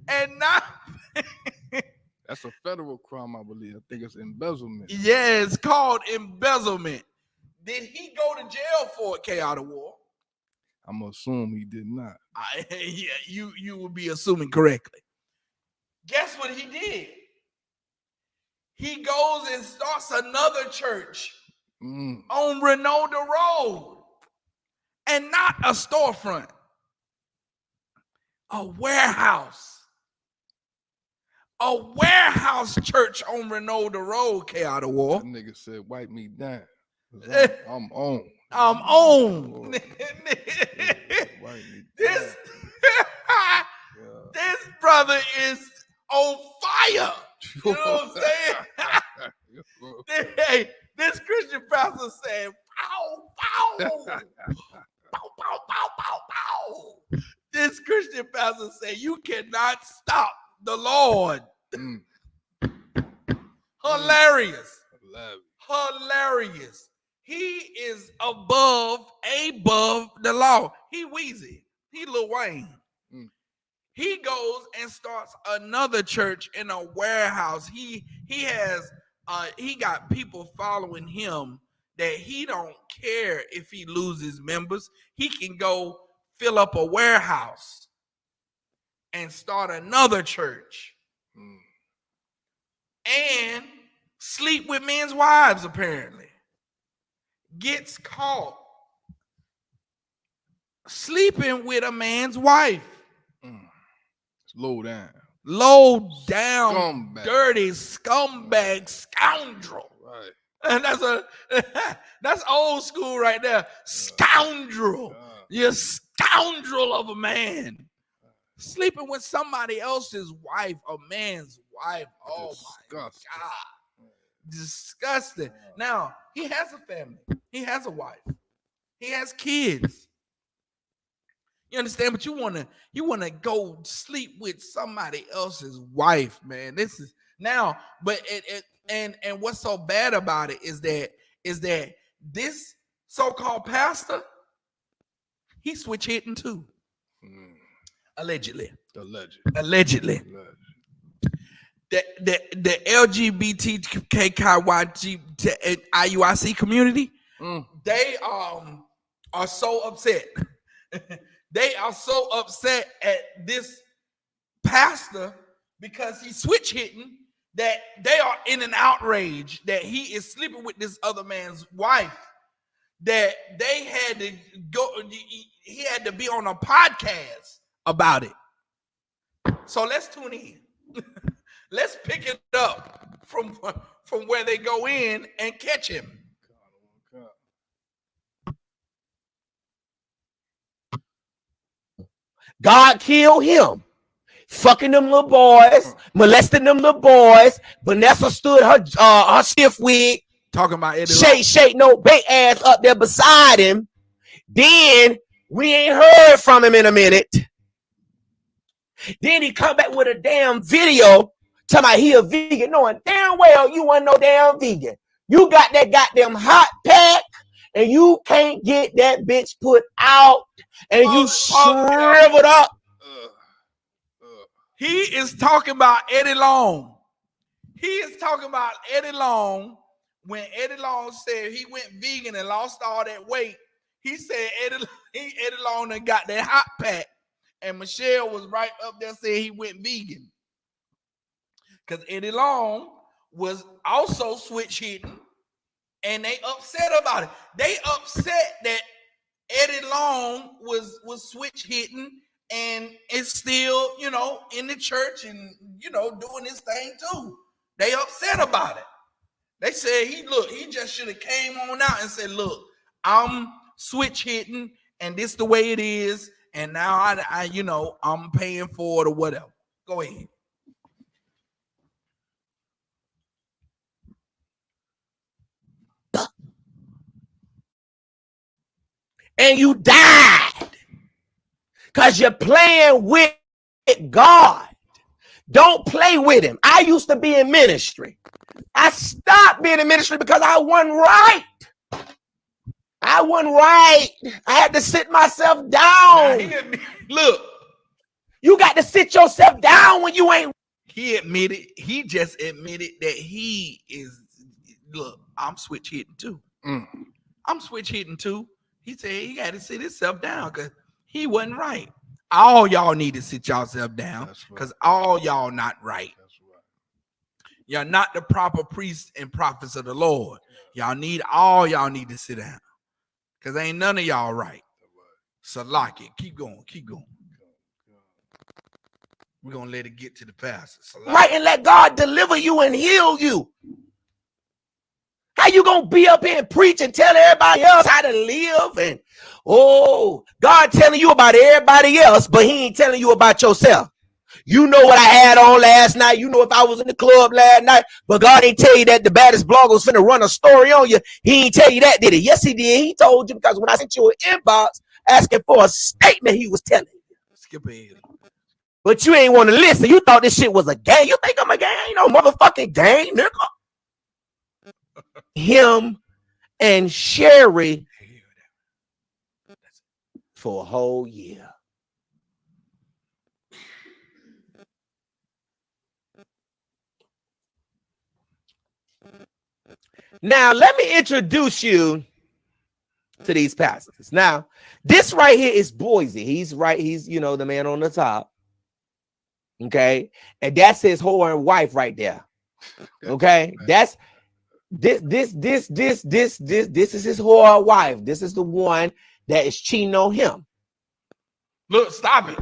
And not that's a federal crime, I believe. I think it's embezzlement. Yeah, it's called embezzlement. Did he go to jail for it, N.W.O? I'm assuming he did not. You would be assuming correctly. Guess what he did? He goes and starts another church on Renolda Road, and not a storefront, a warehouse. A warehouse church on Renolda Road, N.W.O. That nigga said, wipe me down. I'm on. I'm on. This this brother is on fire. You know what I'm saying? Hey, this Christian pastor said, pow, pow, pow, pow, pow, pow, pow. This Christian pastor said, you cannot stop the Lord. Hilarious. Hilarious. He is above the law. He Weezy. He Lil Wayne. He goes and starts another church in a warehouse. He got people following him that he don't care if he loses members. He can go fill up a warehouse and start another church and sleep with men's wives, apparently. Gets caught sleeping with a man's wife. Low down. Scumbag. Dirty scumbag scoundrel. Right. And that's old school right there. Scoundrel. You're a scoundrel of a man. Sleeping with somebody else's wife, a man's wife. Oh my God. Disgusting. Now, he has a family. He has a wife. He has kids. You understand? But you wanna go sleep with somebody else's wife, man. This is now, but and what's so bad about it is that this so-called pastor, he switch hitting too. Allegedly. The LGBTQIYG IUIC community, they are so upset. They are so upset at this pastor because he's switch hitting that they are in an outrage that he is sleeping with this other man's wife, that they had to go, he had to be on a podcast about it. So let's tune in. Let's pick it up from where they go in and catch him. God killed him. Fucking them little boys, molesting them little boys. Vanessa stood her stiff wig. Talking about Eddie shake no bait ass up there beside him. Then we ain't heard from him in a minute. Then he come back with a damn video talking about he a vegan, knowing damn well you wasn't no damn vegan. You got that goddamn hot pack and you can't get that bitch put out and you shriveled up. He is talking about Eddie Long. He is talking about Eddie Long when Eddie Long said he went vegan and lost all that weight. He said Eddie Long done got that hot pack. And Michelle was right up there saying he went vegan. Because Eddie Long was also switch hitting. And they upset about it. They upset that Eddie Long was switch hitting and is still, in the church and, doing his thing too. They upset about it. They said he just should have came on out and said, look, I'm switch hitting and this the way it is. And now I'm paying for it or whatever. Go ahead. And you died because you're playing with God. Don't play with him. I used to be in ministry. I stopped being in ministry because I wasn't right. I had to sit myself down. Look, you got to sit yourself down when you ain't. He just admitted that he is, look, I'm switch hitting too. I'm switch hitting too. He said he got to sit himself down because he wasn't right. All y'all need to sit yourself down because all y'all not right. You're not the proper priests and prophets of the Lord. Y'all need to sit down because ain't none of y'all right. So lock it. Keep going. We're going to let it get to the pastor. Right, and let God deliver you and heal you. How you gonna be up here and preach and tell everybody else how to live? And God telling you about everybody else, but he ain't telling you about yourself. You know what I had on last night. You know if I was in the club last night, but God ain't tell you that the baddest blogger was finna run a story on you. He ain't tell you that, did he? Yes, he did. He told you, because when I sent you an inbox asking for a statement, he was telling you. Skip ahead. But you ain't want to listen. You thought this shit was a game. You think I'm a game? Ain't no motherfucking game, nigga. Him and Sherry for a whole year. Now, let me introduce you to these pastors. Now, this right here is Boise. He's the man on the top. Okay. And that's his whore wife right there. Okay. That's this is his whore wife. This is the one that is cheating on him. Look, stop it.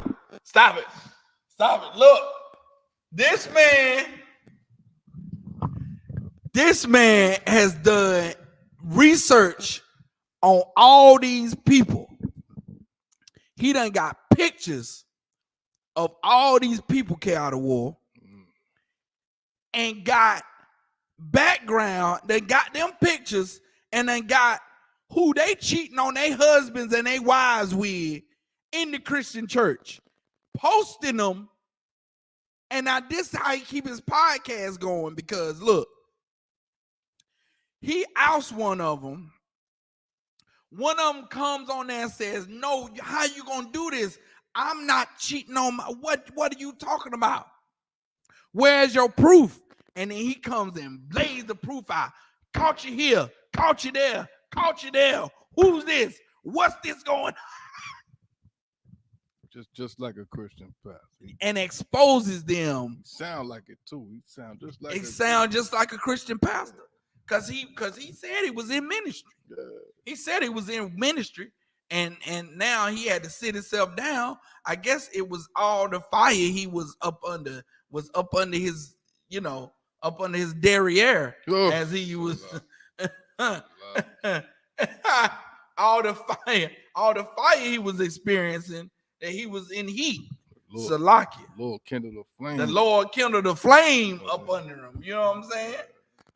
Look, this man has done research on all these people. He done got pictures of all these people came out of war and got background. They got them pictures and then got who they cheating on their husbands and their wives with in the Christian church, posting them. And now this is how he keep his podcast going, because look, he outs one of them. One of them comes on there and says, no, how you gonna do this? I'm not cheating on my, what are you talking about? Where's your proof? And then he comes and blaze the proof out. Caught you here, caught you there, caught you there. Who's this? What's this going on? Just like a Christian pastor. And exposes them. Sound like it too. He sound just like just like a Christian pastor. Cause he said he was in ministry. Yeah. He said he was in ministry, and now he had to sit himself down. I guess it was all the fire he was up under his, up under his derriere, as he was all the fire he was experiencing, that he was in heat. Salakia. Lord kindled the flame. The Lord kindled the flame up under him. You know what I'm saying?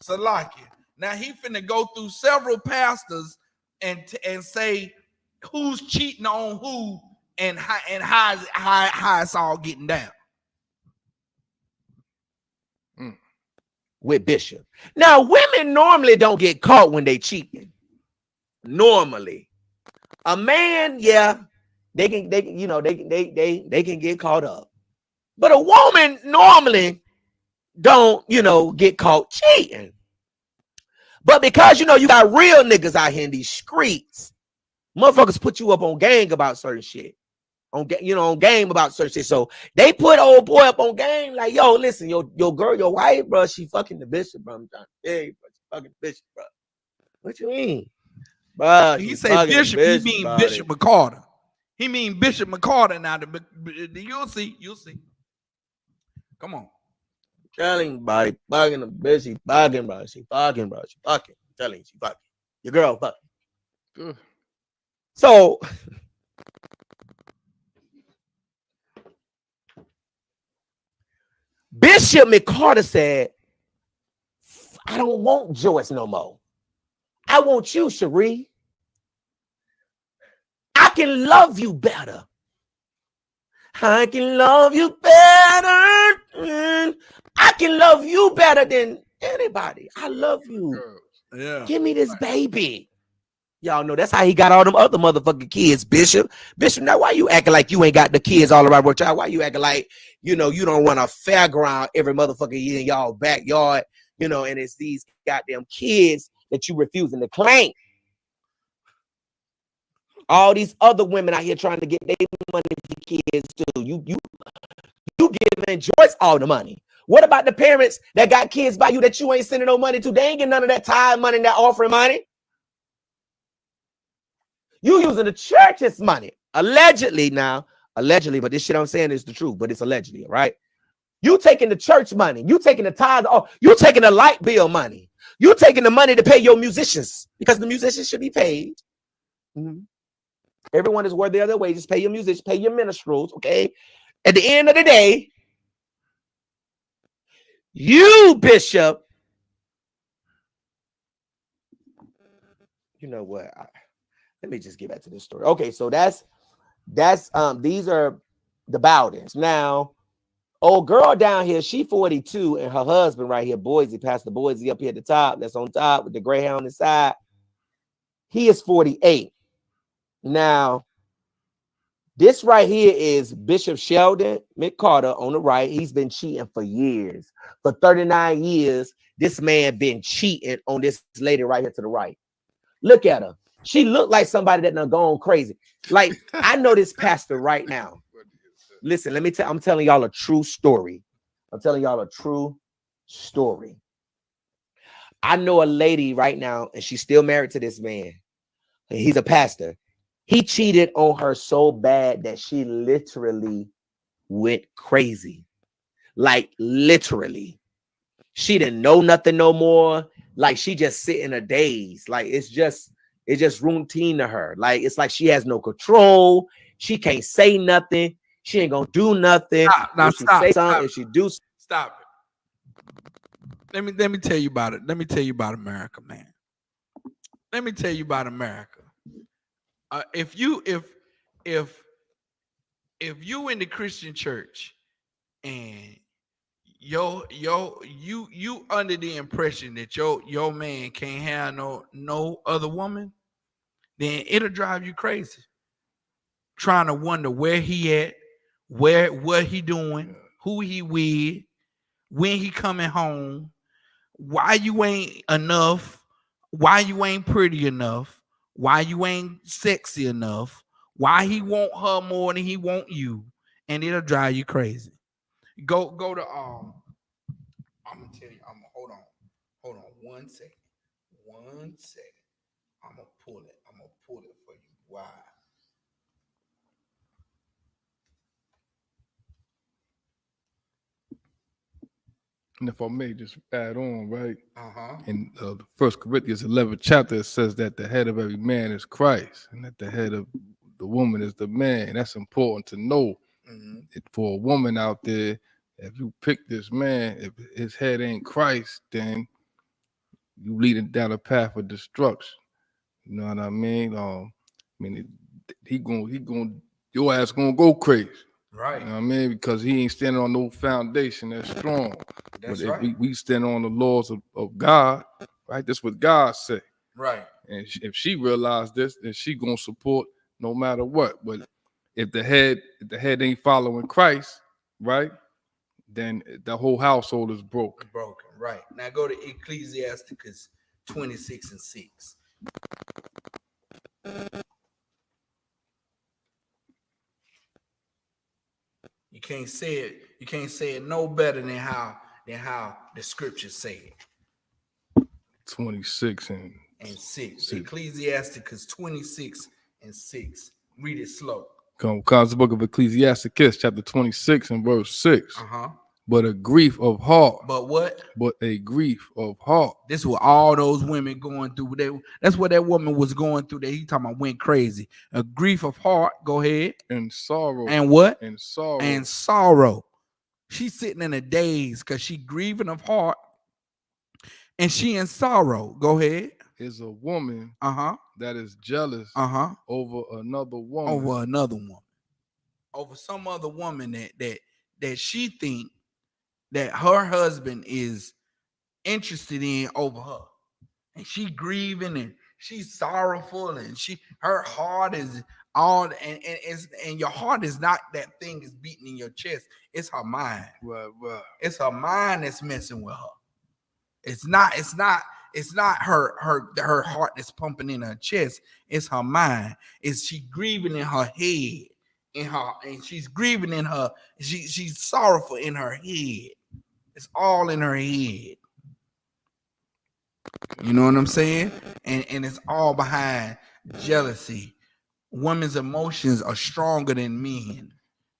Salakia. Now he finna go through several pastors and say who's cheating on who and how it's all getting down. With Bishop. Now, women normally don't get caught when they cheating. Normally, a man, yeah, they can get caught up, but a woman normally don't, get caught cheating. But because you got real niggas out here in these streets, motherfuckers put you up on gang about certain shit. On game about certain shit. So they put old boy up on game, like, yo, listen, your girl, your wife, bro, she fucking the bishop, bro. I'm trying to tell you, bro, she fucking the bishop, bro. What you mean? Bro, he said bishop, he mean Bishop McCarter. He mean Bishop McCarter now. You'll see. Come on. Telling anybody, fucking the bitch, she fucking, bro. She fucking, bro. She fucking. I'm telling you, she fucking. Your girl fucking. So Bishop McCarter said, I don't want Joyce no more. I want you, Cherie. I can love you better. I can love you better. I can love you better than anybody. I love you. Yeah. Give me this baby. Y'all know that's how he got all them other motherfucking kids, Bishop. Bishop, now why you acting like you ain't got the kids all around with y'all? Why you acting like, you don't want a fairground every motherfucking year in y'all backyard, and it's these goddamn kids that you refusing to claim. All these other women out here trying to get their money for kids too. You giving Joyce all the money. What about the parents that got kids by you that you ain't sending no money to? They ain't getting none of that tithe money and that offering money. You using the church's money. Allegedly, but this shit I'm saying is the truth, but it's allegedly, right? You taking the church money, you taking the tithe, you taking the light bill money. You taking the money to pay your musicians because the musicians should be paid. Mm-hmm. Everyone is worthy of their wages. Pay your musicians, pay your minstrels, okay? At the end of the day, you, Bishop, you know what? Let me just get back to this story. Okay, so that's these are the Bowdens. Now, old girl down here, she 42, and her husband right here, Boise, Pastor Boise up here at the top, that's on top with the gray hair on the side. He is 48. Now, this right here is Bishop Sheldon McCarter on the right. He's been cheating for years. For 39 years, this man been cheating on this lady right here to the right. Look at her. She looked like somebody that done gone crazy. Like, I know this pastor right now. Listen, let me tell, I'm telling y'all a true story. I'm telling y'all a true story. I know a lady right now, and she's still married to this man. He's a pastor. He cheated on her so bad that she literally went crazy. Like, literally. She didn't know nothing no more. Like, she just sit in a daze. Like, it's just routine to her. Like, it's like she has no control. She can't say nothing. She ain't gonna do nothing. Now stop. Say something, if she do, stop it. Let me tell you about it. Let me tell you about America, man. Let me tell you about America. If you in the Christian church and you under the impression that your man can't have no other woman, then it'll drive you crazy. Trying to wonder where he at, what he doing, who he with, when he coming home, why you ain't enough, why you ain't pretty enough, why you ain't sexy enough, why he want her more than he want you, and it'll drive you crazy. Go to I'm gonna tell you. Hold on 1 second. 1 second. I'm gonna pull it for you. Why? And if I may just add on, right? In the 1 Corinthians 11th chapter, it says that the head of every man is Christ, and that the head of the woman is the man. That's important to know. For a woman out there, if you pick this man, if his head ain't Christ, then you leading down a path of destruction. You know what I mean? Your ass gonna go crazy. Right. You know what I mean? Because he ain't standing on no foundation that's strong. That's but right. If we stand on the laws of God, right? That's what God said. Right. And if she realized this, then she gonna support no matter what. But if the head ain't following Christ, right, then the whole household is broken. Right. Now go to Ecclesiasticus 26:6. You can't say it no better than how the scriptures say it. 26 and 6. Ecclesiasticus 26:6. Read it slow. Comes the book of Ecclesiasticus, chapter 26 and verse 6. But a grief of heart. But what? But a grief of heart. This is what all those women going through. That's what that woman was going through. That he talking about went crazy. A grief of heart. Go ahead. And sorrow. And what? And sorrow. And sorrow. She's sitting in a daze because she grieving of heart. And she in sorrow. Go ahead. Is a woman that is jealous over another woman. Over another woman. Over some other woman that she think that her husband is interested in over her. And she grieving and she's sorrowful and her heart is all and your heart is not that thing is beating in your chest. It's her mind. Right. It's her mind that's messing with her. It's not her heart that's pumping in her chest. It's her mind. It's she grieving in her head. And she's grieving in her. She's sorrowful in her head. It's all in her head. You know what I'm saying? And it's all behind jealousy. Women's emotions are stronger than men.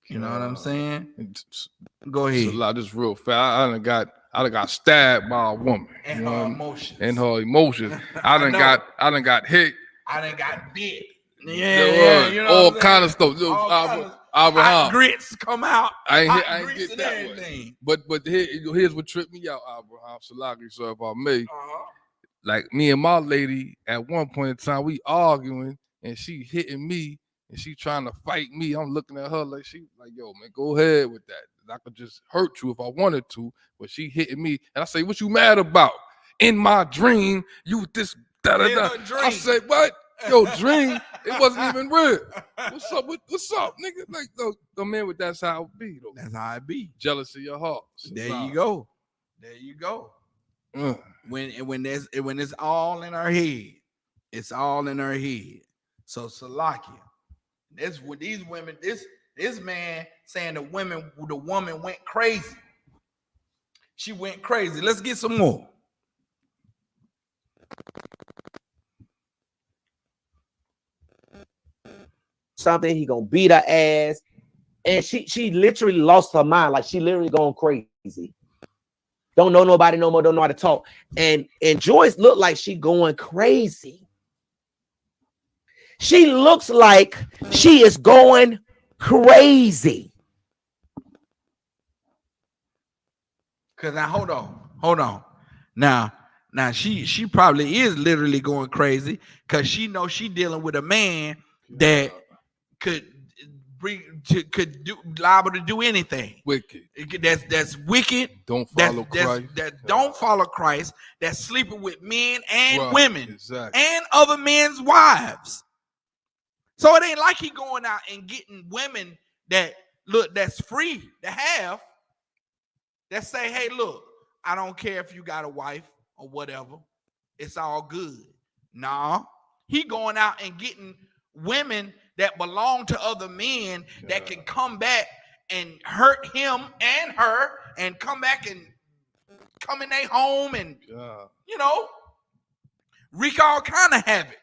You know what I'm saying? It's Go ahead. a lot. Just real fast. I done got I done got stabbed by a woman. And her emotions. And her emotions. I done got hit. I done got bit. Yeah, you know all kind of stuff. Hot grits come out. I ain't get that way. But here's what tripped me out, Abraham Salaki, so if I may. Like me and my lady, at one point in time, we arguing and she hitting me and she trying to fight me. I'm looking at her like yo, man, go ahead with that. I could just hurt you if I wanted to, but she hitting me. And I say, what you mad about? In my dream, you this da-da-da. I say, what? Yo, dream, it wasn't even real. What's up, nigga? Like, the man with that's how it be, though. That's how it be. Jealous of your heart. There you go. When it's all in her head, it's all in her head. So Salakia, that's what these women. This man saying the woman went crazy. She went crazy. Let's get some more. Something he gonna beat her ass, and she literally lost her mind. Like she literally going crazy. Don't know nobody no more. Don't know how to talk. And Joyce looked like she going crazy. She looks like she is going crazy. Cause now hold on. Now she probably is literally going crazy because she knows she dealing with a man that could do liable to do anything. Wicked. That's wicked. Don't follow Christ. Don't follow Christ. That's sleeping with men and women exactly. and other men's wives. So it ain't like he going out and getting women that's free to have. That say, hey, look, I don't care if you got a wife or whatever. It's all good. Nah, he going out and getting women that belong to other men that can come back and hurt him and her and come back and come in their home and, wreak all kind of havoc.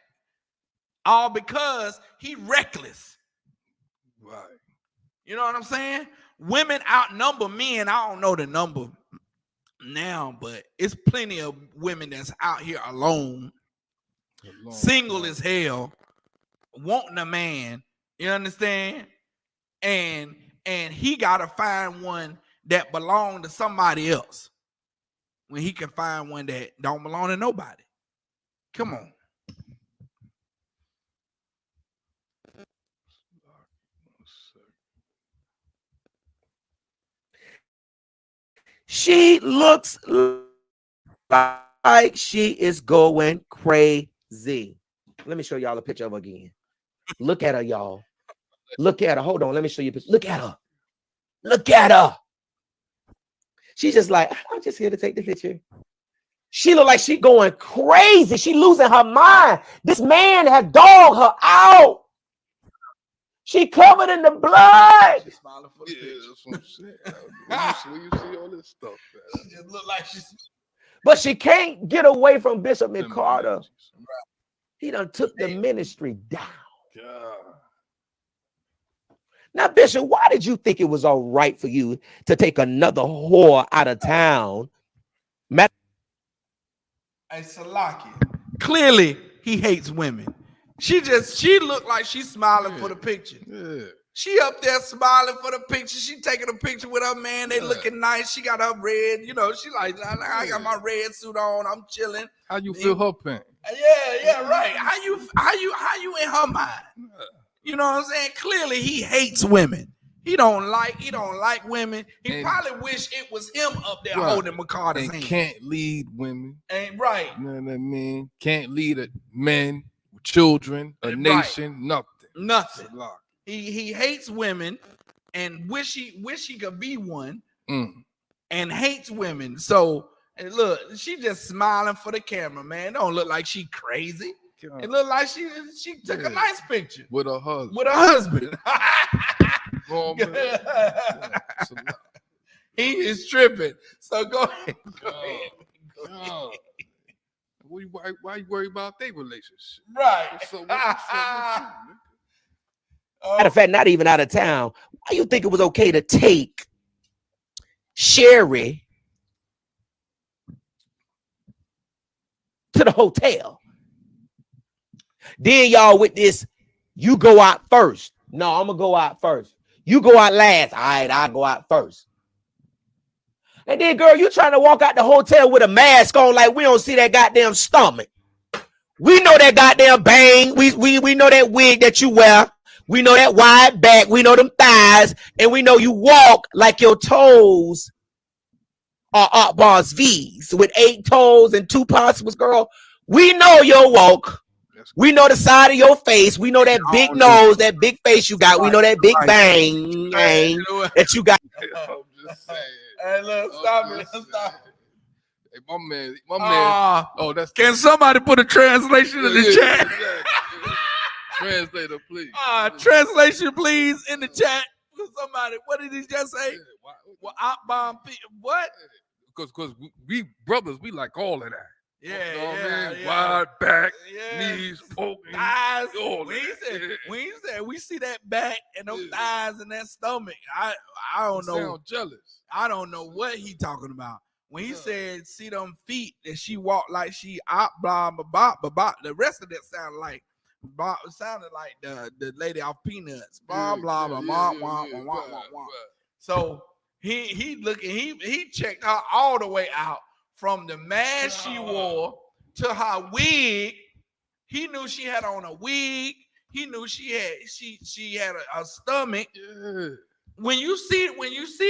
All because he reckless. Right. You know what I'm saying? Women outnumber men. I don't know the number now, but it's plenty of women that's out here alone single as hell, wanting a man, you understand? And he gotta find one that belong to somebody else when he can find one that don't belong to nobody. Come on. She looks like she is going crazy. Let me show y'all a picture of her again. Look at her, y'all. Look at her. Hold on. Let me show you a picture. Look at her. Look at her. She's just like, I'm just here to take the picture. She look like she going crazy. She losing her mind. This man had dogged her out. She covered in the blood. She's smiling for the picture. That's what I'm saying. When you see all this stuff, man. She just look like she's. But she can't get away from Bishop McCarter. He done took the ministry down. God. Now, Bishop, why did you think it was all right for you to take another whore out of town? Hey, Salaki. Clearly, he hates women. She looked like she's smiling for the picture. Yeah. She up there smiling for the picture. She taking a picture with her man. They looking nice. She got her red. You know, she like, I got my red suit on. I'm chilling. How you feel her pain? Yeah, right. How you in her mind? Yeah. You know what I'm saying? Clearly, he hates women. He don't like women. He probably wish it was him up there holding McCarter's hand. Can't lead women. Ain't right. You know what I mean? Can't lead men, children, a nation, nothing. He hates women and wish he could be one and hates women. So look, she just smiling for the camera, man. Don't look like she crazy. It look like she took a nice picture with her husband. He is tripping. So go ahead. Why you worry about their relationship? Right. What's up with you, Matter of fact, not even out of town. Why you think it was okay to take Sherry the hotel. Then y'all with this, you go out first. No, I'm gonna go out first. You go out last. All right, I'll go out first. And then, girl, you trying to walk out the hotel with a mask on like we don't see that goddamn stomach. We know that goddamn bang. We know that wig that you wear. We know that wide back. We know them thighs. And we know you walk like your toes are up bars V's with 8 toes and 2 possibles, girl. We know your walk. We know the side of your face. We know that big nose, that big face you got. We know that big bang that you got. I'm just saying. Hey, look, stop it. Stop it. Hey, my man. Oh, that's. Can somebody put a translation in the chat? Translator, please. Translation, please, in the chat. Somebody, what did he just say? Well, bomb. What? Because we brothers, we like all of that. Yeah, you know what I mean? Yeah. Wide back, knees, poking, thighs. We see that back and those thighs and that stomach. I don't know. Sound jealous. I don't know what he talking about. When he said see them feet that she walked like she blah blah blah blah. The rest of that sounded like the lady off Peanuts. Blah blah blah blah blah blah. So he looking he checked her all the way out. From the mask she wore to her wig, he knew she had on a wig. He knew she had a stomach. Yeah. When you see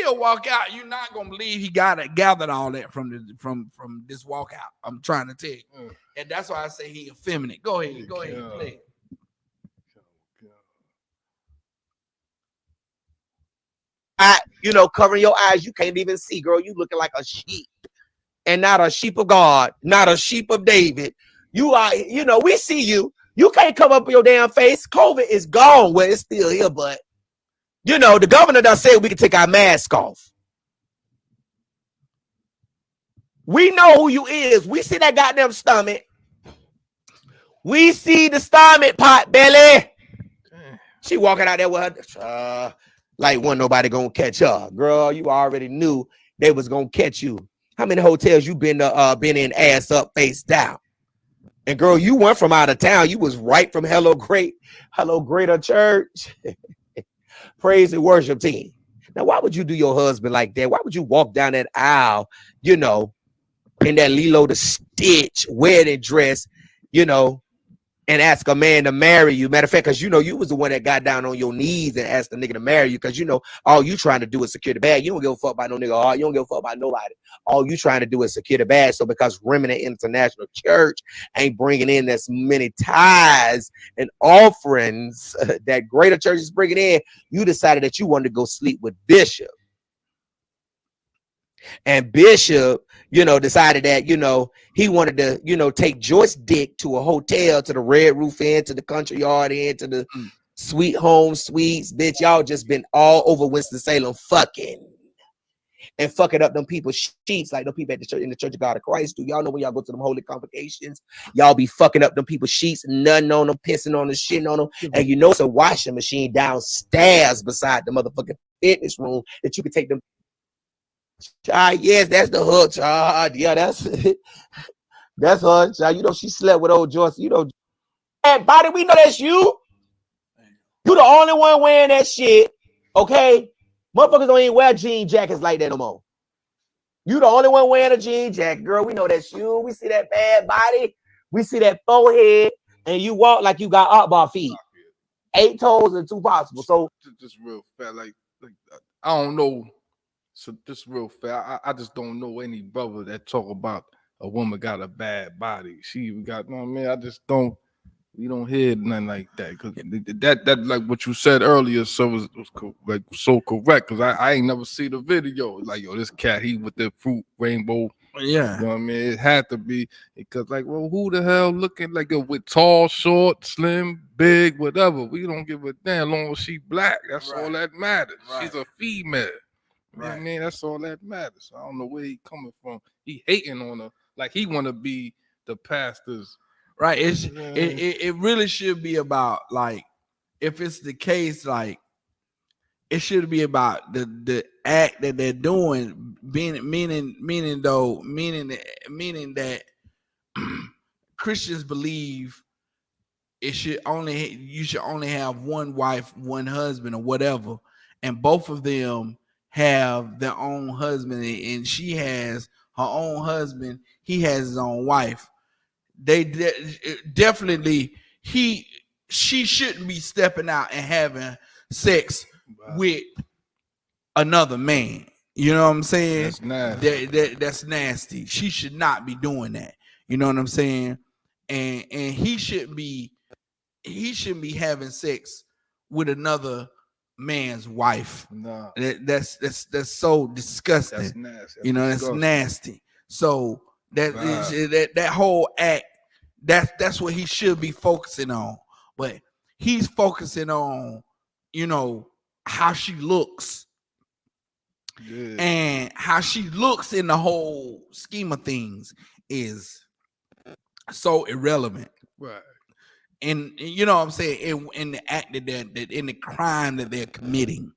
her walk out, you're not gonna believe he gathered all that from this walkout. I'm trying to tell you, and that's why I say he effeminate. Go ahead, play. Covering your eyes, you can't even see, girl. You looking like a sheep. And not a sheep of God, not a sheep of David. You are, we see you. You can't cover up your damn face. COVID is gone. Well, it's still here, but the governor done said we can take our mask off. We know who you is. We see that goddamn stomach. We see the stomach pot belly. She walking out there with her, like wasn't nobody gonna catch her. Girl, you already knew they was gonna catch you. How many hotels you been in ass up, face down? And girl, you weren't from out of town. You was right from Hello Greater Church. Praise and worship team. Now, why would you do your husband like that? Why would you walk down that aisle, in that Lilo the Stitch wedding dress, and ask a man to marry you? Matter of fact, because you was the one that got down on your knees and asked the nigga to marry you, because all you trying to do is secure the bag. You don't give a fuck about no nigga heart. You don't give a fuck about nobody. All you trying to do is secure the bag. So because Remnant International Church ain't bringing in as many tithes and offerings that Greater Church is bringing in, you decided that you wanted to go sleep with Bishop. And Bishop, decided that, he wanted to, take Joyce Dick to a hotel, to the Red Roof Inn, to the Country Yard Inn, to the Sweet Home Suites. Bitch, y'all just been all over Winston-Salem fucking up them people's sheets like them people at the church, in the Church of God of Christ do. Y'all know when y'all go to them holy convocations, y'all be fucking up them people's sheets, nothing on them, pissing on them, shitting on them. And it's a washing machine downstairs beside the motherfucking fitness room that you can take them. Yes, that's the hood, child. Yeah, that's her, child. She slept with old Joyce. And body, we know that's you. You the only one wearing that shit. Okay, motherfuckers don't even wear jean jackets like that no more. You the only one wearing a jean jacket, girl. We know that's you. We see that bad body. We see that forehead, and you walk like you got up bar feet, 8 toes and 2 possible. So just real fat, like I don't know. So just real fair, I just don't know any brother that talk about a woman got a bad body. She got, I just don't. We don't hear nothing like that, because that like what you said earlier, so was like so correct. Because I ain't never see the video. Like, this cat, he with the fruit rainbow. Yeah, you know what I mean. It had to be, because who the hell looking like with tall, short, slim, big, whatever. We don't give a damn. Long as she black, that's all that matters. Right. She's a female. Right. I mean, that's all that matters. I don't know where he coming from. He hating on her like he want to be the pastor's. Right. It really should be about, like, if it's the case, like, it should be about the act that they're doing, meaning that Christians believe you should only have one wife, one husband, or whatever, and both of them have their own husband, and she has her own husband, he has his own wife. They definitely she shouldn't be stepping out and having sex with another man. You know what I'm saying? That's nasty. That's nasty. She should not be doing that. You know what I'm saying? And he shouldn't be having sex with another man's wife. No. That's so disgusting. That's nasty. You know, disgusting. that's nasty. So that whole act, that's what he should be focusing on. But he's focusing on, you know, how she looks. Yeah. And how she looks in the whole scheme of things is so irrelevant. Right. And you know what I'm saying, in the act that in the crime that they're committing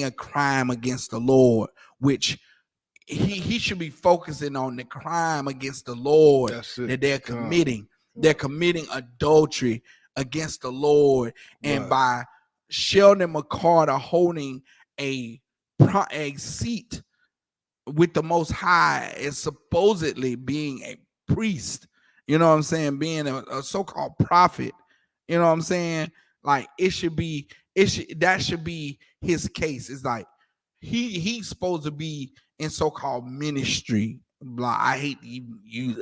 a crime against the Lord, which he should be focusing on the crime against the Lord that they're committing. They're committing adultery against the Lord, and by Sheldon McCarter holding a seat with the Most High is supposedly being a priest. You know what I'm saying? Being a so-called prophet. You know what I'm saying? Like that should be his case. It's like he's supposed to be in so-called ministry. Blah. I hate to even use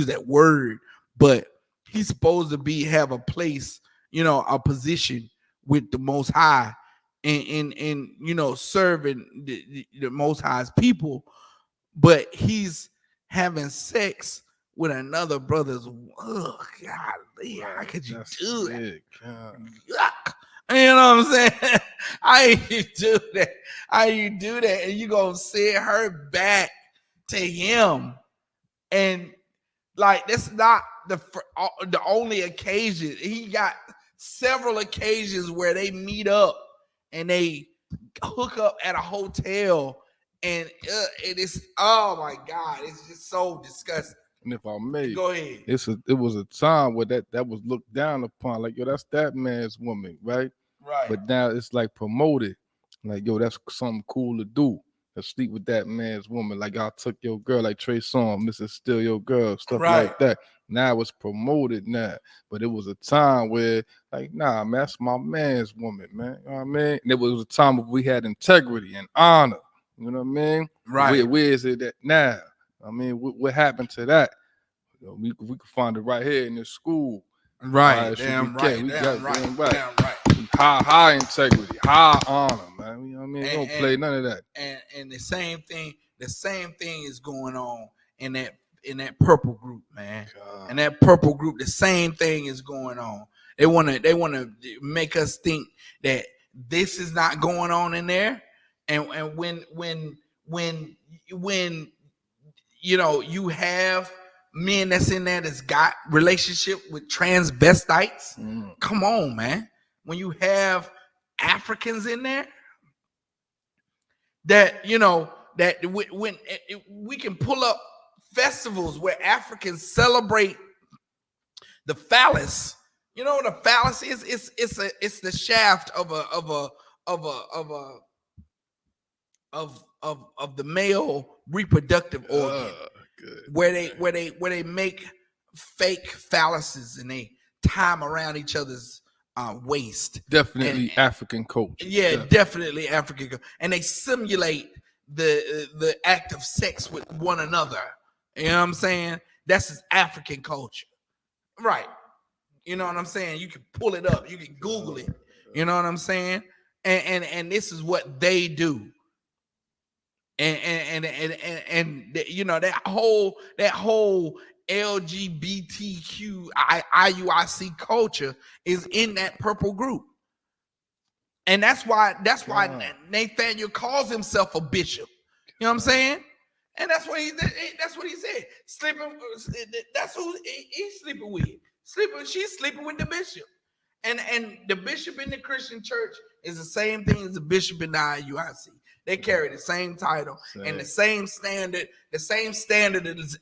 that word, but he's supposed to have a place, you know, a position with the Most High, and you know, serving the Most High's people, but he's having sex with another brother's. Golly, how could you do that? Yuck. You know what I'm saying? How you do that? How you do that? And you gonna send her back to him? And like, that's not the only occasion. He got several occasions where they meet up and they hook up at a hotel, and it's, oh my God, it's just so disgusting. And if I may, go ahead. It was a time where that was looked down upon, like, yo, that's that man's woman, right? Right. But now it's like promoted, like, yo, that's something cool to do. To sleep with that man's woman, like I took your girl, like Trey Songz, Mrs. Still Your Girl, stuff like that. Now it's promoted now, but it was a time where, like, nah, man, that's my man's woman, man. You know what I mean? And it was a time where we had integrity and honor. You know what I mean? Right. Where is it at now? I mean, what happened to that? You know, we could find it right here in this school. Right. Damn right. Damn right. High integrity, high honor, man. You know what I mean? We don't play none of that. And the same thing is going on in that purple group, man. God. In that purple group, the same thing is going on. They wanna make us think that this is not going on in there. And when you know, you have men that's in there that's got relationship with transvestites. Come on, man. When you have Africans in there, that, you know, that when we can pull up festivals where Africans celebrate the phallus. You know what a phallus is? It's the shaft of the male reproductive organ, where they make fake phalluses and they tie them around each other's waist. Definitely African culture. Yeah, definitely African. And they simulate the act of sex with one another. You know what I'm saying? That's his African culture. Right. You know what I'm saying? You can pull it up. You can Google it. You know what I'm saying? And this is what they do. And you know, that whole LGBTQ IUIC culture is in that purple group. And that's why Nathaniel calls himself a bishop. You know what I'm saying? And that's what he said. Sleeping, that's who he's sleeping with. She's sleeping with the bishop. And the bishop in the Christian church is the same thing as the bishop in the IUIC. They carry the same title and the same standard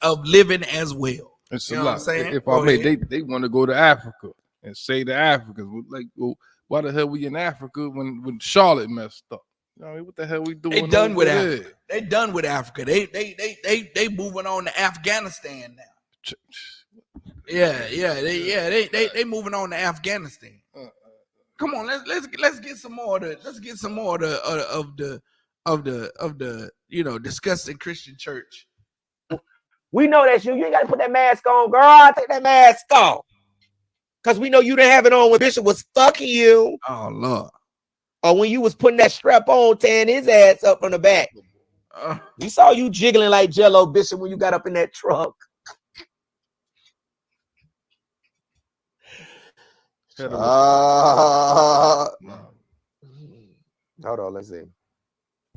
of living as well. It's you a know lot. what I'm saying? If I may, they want to go to Africa and say to Africans, like, well, why the hell we in Africa when Charlotte messed up? You know what I mean, what the hell we doing? They done with there? Africa. They done with Africa. They moving on to Afghanistan now. They moving on to Afghanistan. Come on, let's get some more of the disgusting Christian church. We know that's you. You ain't got to put that mask on, girl. Take that mask off. Because we know you didn't have it on when Bishop was fucking you. Oh, Lord. Or when you was putting that strap on, tearing his ass up from the back. We saw you jiggling like Jello, Bishop, when you got up in that truck. Hold on, let's see.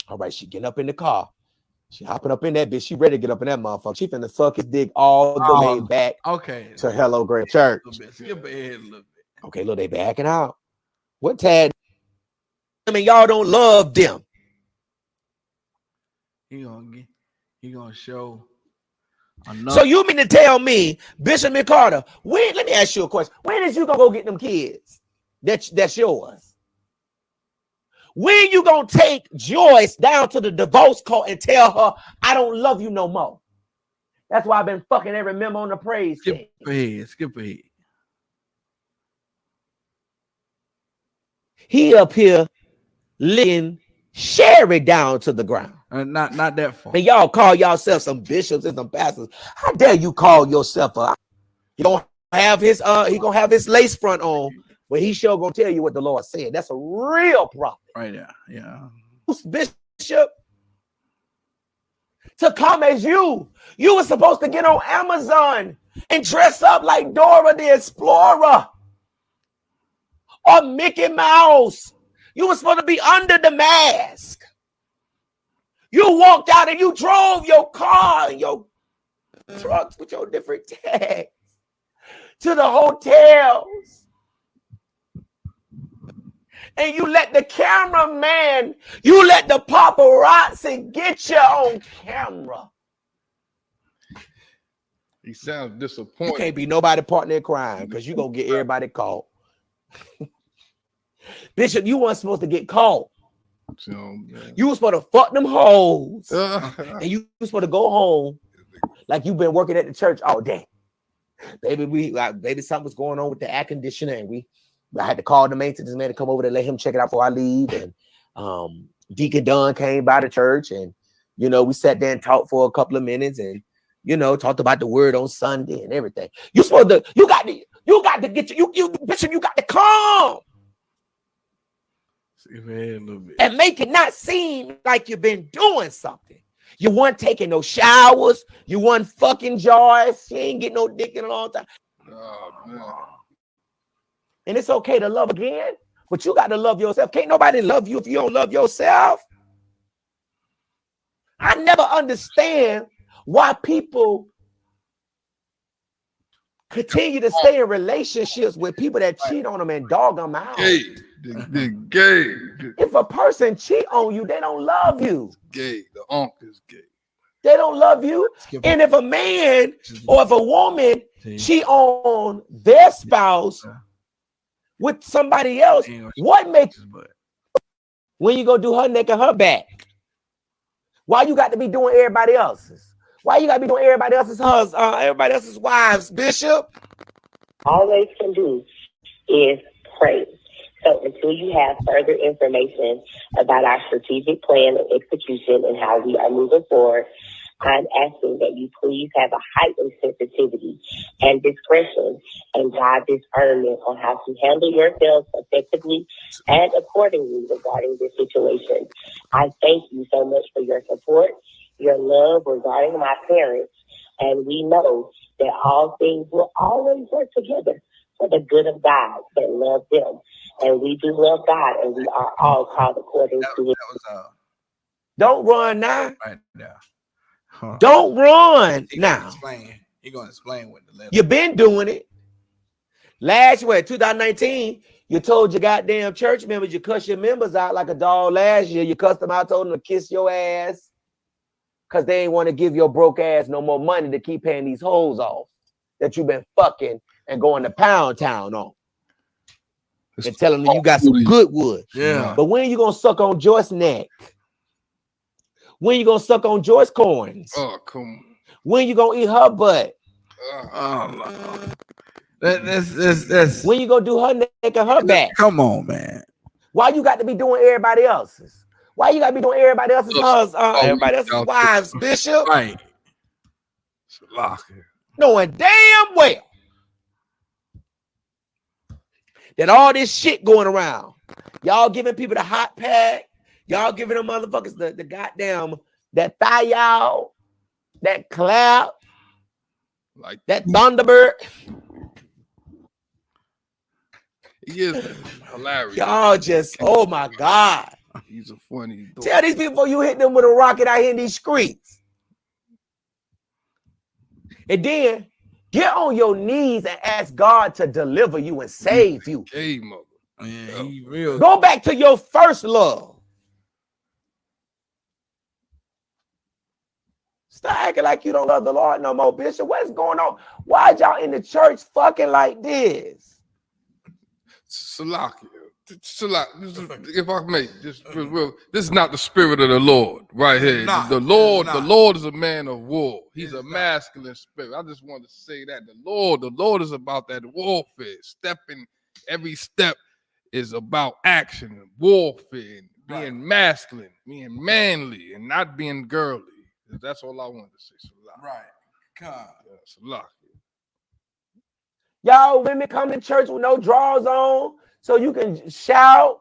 All right, she getting up in the car. She hopping up in that bitch. She ready to get up in that motherfucker. She finna suck his dick all the way back to Hello Great Church. Skip ahead a little bit. Okay, look, they backing out. What Tad? I mean, y'all don't love them. He gonna show. So you mean to tell me, Bishop McCarter, let me ask you a question. When is you gonna go get them kids? That's yours. When you gonna take Joyce down to the divorce court and tell her, I don't love you no more? That's why I've been fucking every member on the praise team. Skip ahead. He up here licking Sherry down to the ground. Not that far. And y'all call yourself some bishops and some pastors. How dare you call yourself a? He gonna have his lace front on, but he sure gonna tell you what the Lord said. That's a real prophet. Right there. Yeah. Bishop, to come as you were supposed to get on Amazon and dress up like Dora the Explorer or Mickey Mouse. You were supposed to be under the mask. You walked out and you drove your car and your trucks with your different tags to the hotels. And you let the cameraman, you let the paparazzi get you on camera. He sounds disappointed. You can't be nobody partner in crime because you're going to get everybody caught. Bishop, you weren't supposed to get caught. You were supposed to fuck them hoes. And you were supposed to go home like you've been working at the church all day. Baby, something was going on with the air conditioner, and I had to call the maintenance man to come over to let him check it out before I leave. And Deacon Dunn came by the church, and we sat there and talked for a couple of minutes, and talked about the word on Sunday and everything. You got to get you Bishop, you got to come and make it not seem like you've been doing something. You weren't taking no showers. You weren't fucking Joyce. She ain't getting no dick in a long time. Oh, man. And it's okay to love again, but you got to love yourself. Can't nobody love you if you don't love yourself. I never understand why people continue to stay in relationships with people that cheat on them and dog them out. The gay. If a person cheat on you, they don't love you. Gay. The uncle is gay. They don't love you. And if a man or if a woman cheat on their spouse with somebody else, what makes when you go do her neck and her back? Why you got to be doing everybody else's? Why you got to be doing everybody else's wives, Bishop? All they can do is pray. So until you have further information about our strategic plan and execution and how we are moving forward, I'm asking that you please have a heightened sensitivity and discretion and God discernment on how to handle yourselves effectively and accordingly regarding this situation. I thank you so much for your support, your love regarding my parents, and we know that all things will always work together for the good of God that love them. And we do love God, and we are all called according to His. Don't run now. Right now. Don't run now. He's gonna explain what the letter. You've been doing it. Last 2019, You told your goddamn church members you cuss your members out like a dog last year. You cussed them out, told them to kiss your ass because they ain't want to give your broke ass no more money to keep paying these hoes off that you've been fucking and going to Pound Town on. And telling them you got some good wood. Yeah. But when you gonna suck on Joyce's neck? When you gonna suck on Joyce's corns? Oh, come on. When you gonna eat her butt? That's when you gonna do her neck and her back? Come on, man. Why you got to be doing everybody else's? Why you got to be doing everybody else's everybody else's wives, Bishop? Right. Knowing damn well that all this shit going around, y'all giving people the hot pack, y'all giving them motherfuckers the goddamn that thigh y'all, that clap, like that Thunderbird. He is hilarious. Y'all just, oh my God. He's a funny dog. Tell these people you hit them with a rocket out here in these streets. And then get on your knees and ask God to deliver you and save you. Hey, mother. Yeah, he real. Go back to your first love. Stop acting like you don't love the Lord no more, Bishop. What's going on? Why y'all in the church fucking like this? Salakia. If I may, just real, this is not the spirit of the Lord right here. The Lord is a man of war. He's a masculine spirit. I just want to say that the Lord is about that warfare. Every step is about action and warfare and being masculine, being manly, and not being girly. That's all I wanted to say. Salakia. Right. God. Salakia. Y'all women come to church with no drawers on so you can shout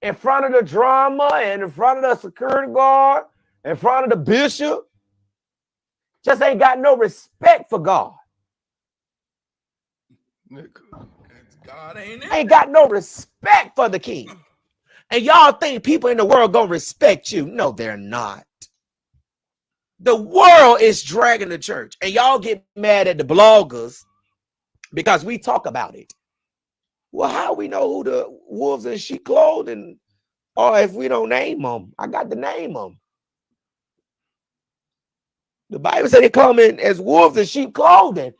in front of the drama and in front of the security guard, in front of the bishop. Just ain't got no respect for God. God ain't got no respect for the king. And y'all think people in the world gonna respect you. No, they're not. The world is dragging the church. And y'all get mad at the bloggers because we talk about it. Well, how we know who the wolves in sheep clothing, or if we don't name them? I got to name them. The Bible said they come in as wolves in sheep clothing.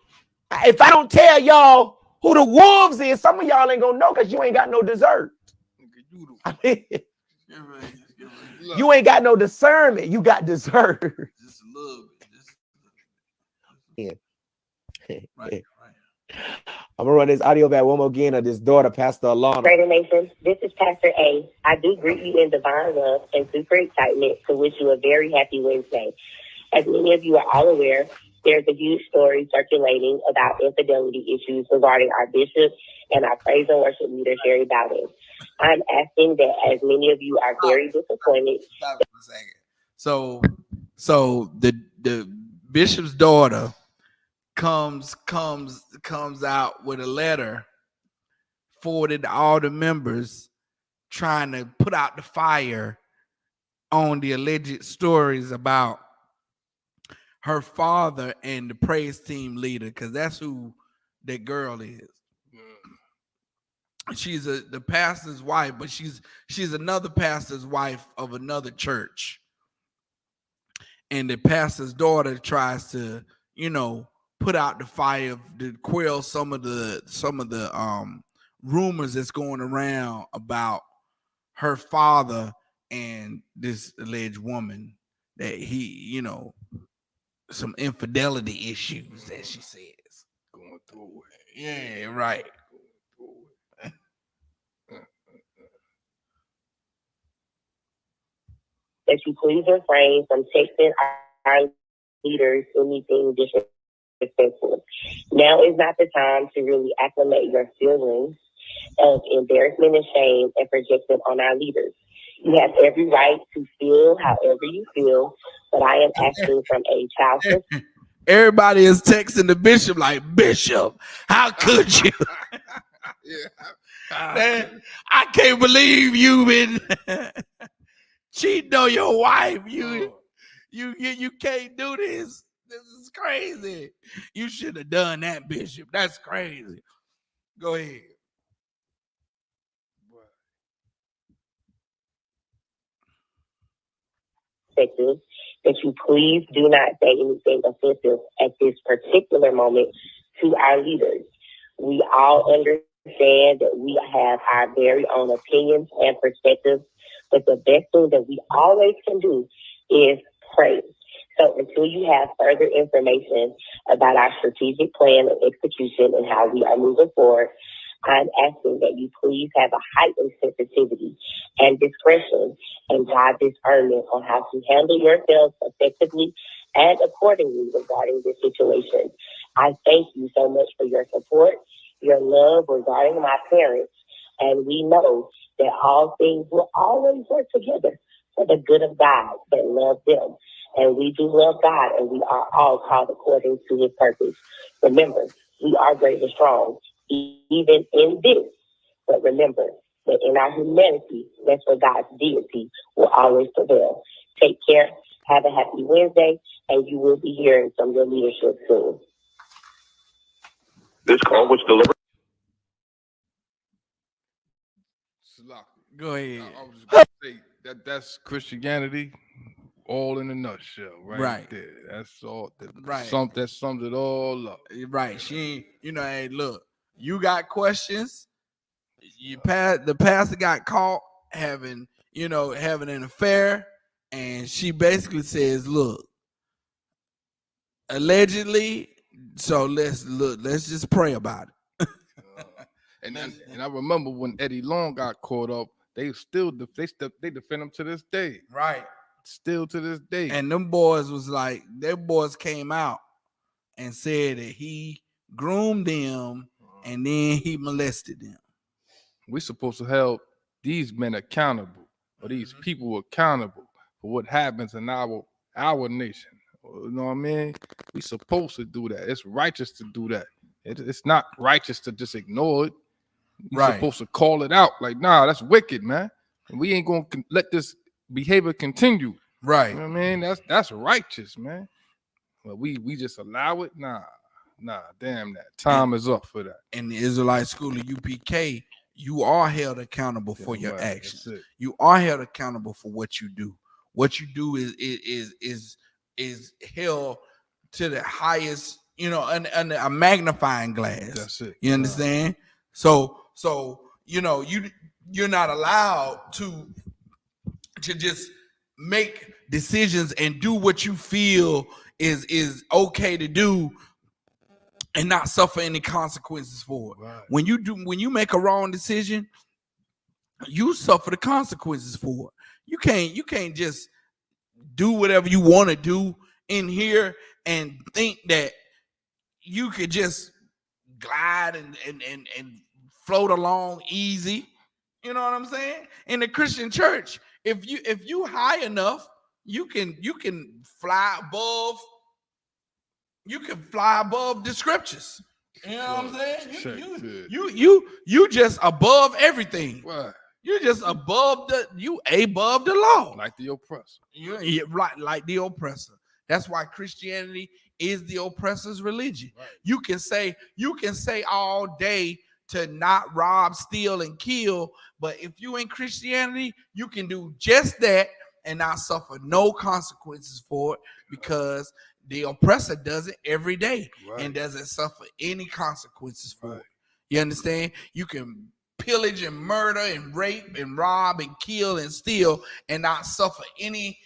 If I don't tell y'all who the wolves is, some of y'all ain't gonna know because you ain't got no dessert. I mean, you ain't got no discernment. You got dessert. Just a little bit. Right. I'm gonna run this audio back one more again of this daughter, Pastor Alana. Greater Nation, this is Pastor A. I do greet you in divine love and super excitement to wish you a very happy Wednesday. As many of you are all aware, there's a huge story circulating about infidelity issues regarding our bishop and our praise and worship leader, Sherry Bowden. I'm asking that as many of you are very disappointed. Stop a second. So the bishop's daughter comes out with a letter forwarded to all the members trying to put out the fire on the alleged stories about her father and the praise team leader, because that's who that girl is. She's the pastor's wife, but she's another pastor's wife of another church. And the pastor's daughter tries to, put out the fire to quell some of the rumors that's going around about her father and this alleged woman, that he, some infidelity issues, that she says. Going through it. Yeah, right. That you please refrain from texting our leaders anything disrespectful. Now is not the time to really acclimate your feelings of embarrassment and shame and project them on our leaders. You have every right to feel however you feel, but I am asking from a child. Everybody is texting the bishop like, Bishop, how could you? Man, I can't believe you been cheating on your wife. You can't do this. This is crazy. You should have done that, Bishop. That's crazy. Go ahead. perspective that you please do not say anything offensive at this particular moment to our leaders. We all understand that we have our very own opinions and perspectives, but the best thing that we always can do is pray. So until you have further information about our strategic plan and execution and how we are moving forward, I'm asking that you please have a heightened sensitivity and discretion and guide discernment on how to handle yourselves effectively and accordingly regarding this situation. I thank you so much for your support, your love regarding my parents, and we know that all things will always work together for the good of God that love them. And we do love God, and we are all called according to his purpose. Remember, we are great and strong, even in this. But remember that in our humanity, that's where God's deity will always prevail. Take care. Have a happy Wednesday, and you will be hearing from your leadership soon. This call was delivered. Go ahead. I was just gonna say that's Christianity, all in a nutshell, right there. That's all. That sums it all up. Right. She, hey, look, you got questions. The pastor got caught having an affair, and she basically says, "Look, allegedly. So let's just pray about it." And I remember when Eddie Long got caught up, they defend him to this day. Right. Still to this day. And them boys their boys came out and said that he groomed them and then he molested them. We're supposed to help these men accountable, or these people accountable for what happens in our nation. You know what I mean? We're supposed to do that. It's righteous to do that. It's not righteous to just ignore it. You're supposed to call it out. Like, nah, that's wicked, man. And we ain't gonna let this behavior continue. Right. You know what I mean? That's righteous, man. But we just allow it. Nah, damn that. Time is up for that. In the Israelite school of UPK, you are held accountable for your actions. You are held accountable for what you do. What you do is held to the highest, and a magnifying glass. That's it. You understand? So you're not allowed to just make decisions and do what you feel is okay to do and not suffer any consequences for it. Right. When you make a wrong decision, you suffer the consequences for it. You can't just do whatever you want to do in here and think that you could just glide and float along easy. You know what I'm saying? In the Christian church, if you high enough, you can fly above. You can fly above the scriptures. You know what I'm saying? You just above everything. Right. You're just above the law. Like the oppressor. You're right, like the oppressor. That's why Christianity is the oppressor's religion. Right. You can say all day to not rob, steal, and kill, but if you in Christianity, you can do just that and not suffer no consequences for it, because the oppressor does it every day and doesn't suffer any consequences for it. You understand? You can pillage and murder and rape and rob and kill and steal and not suffer any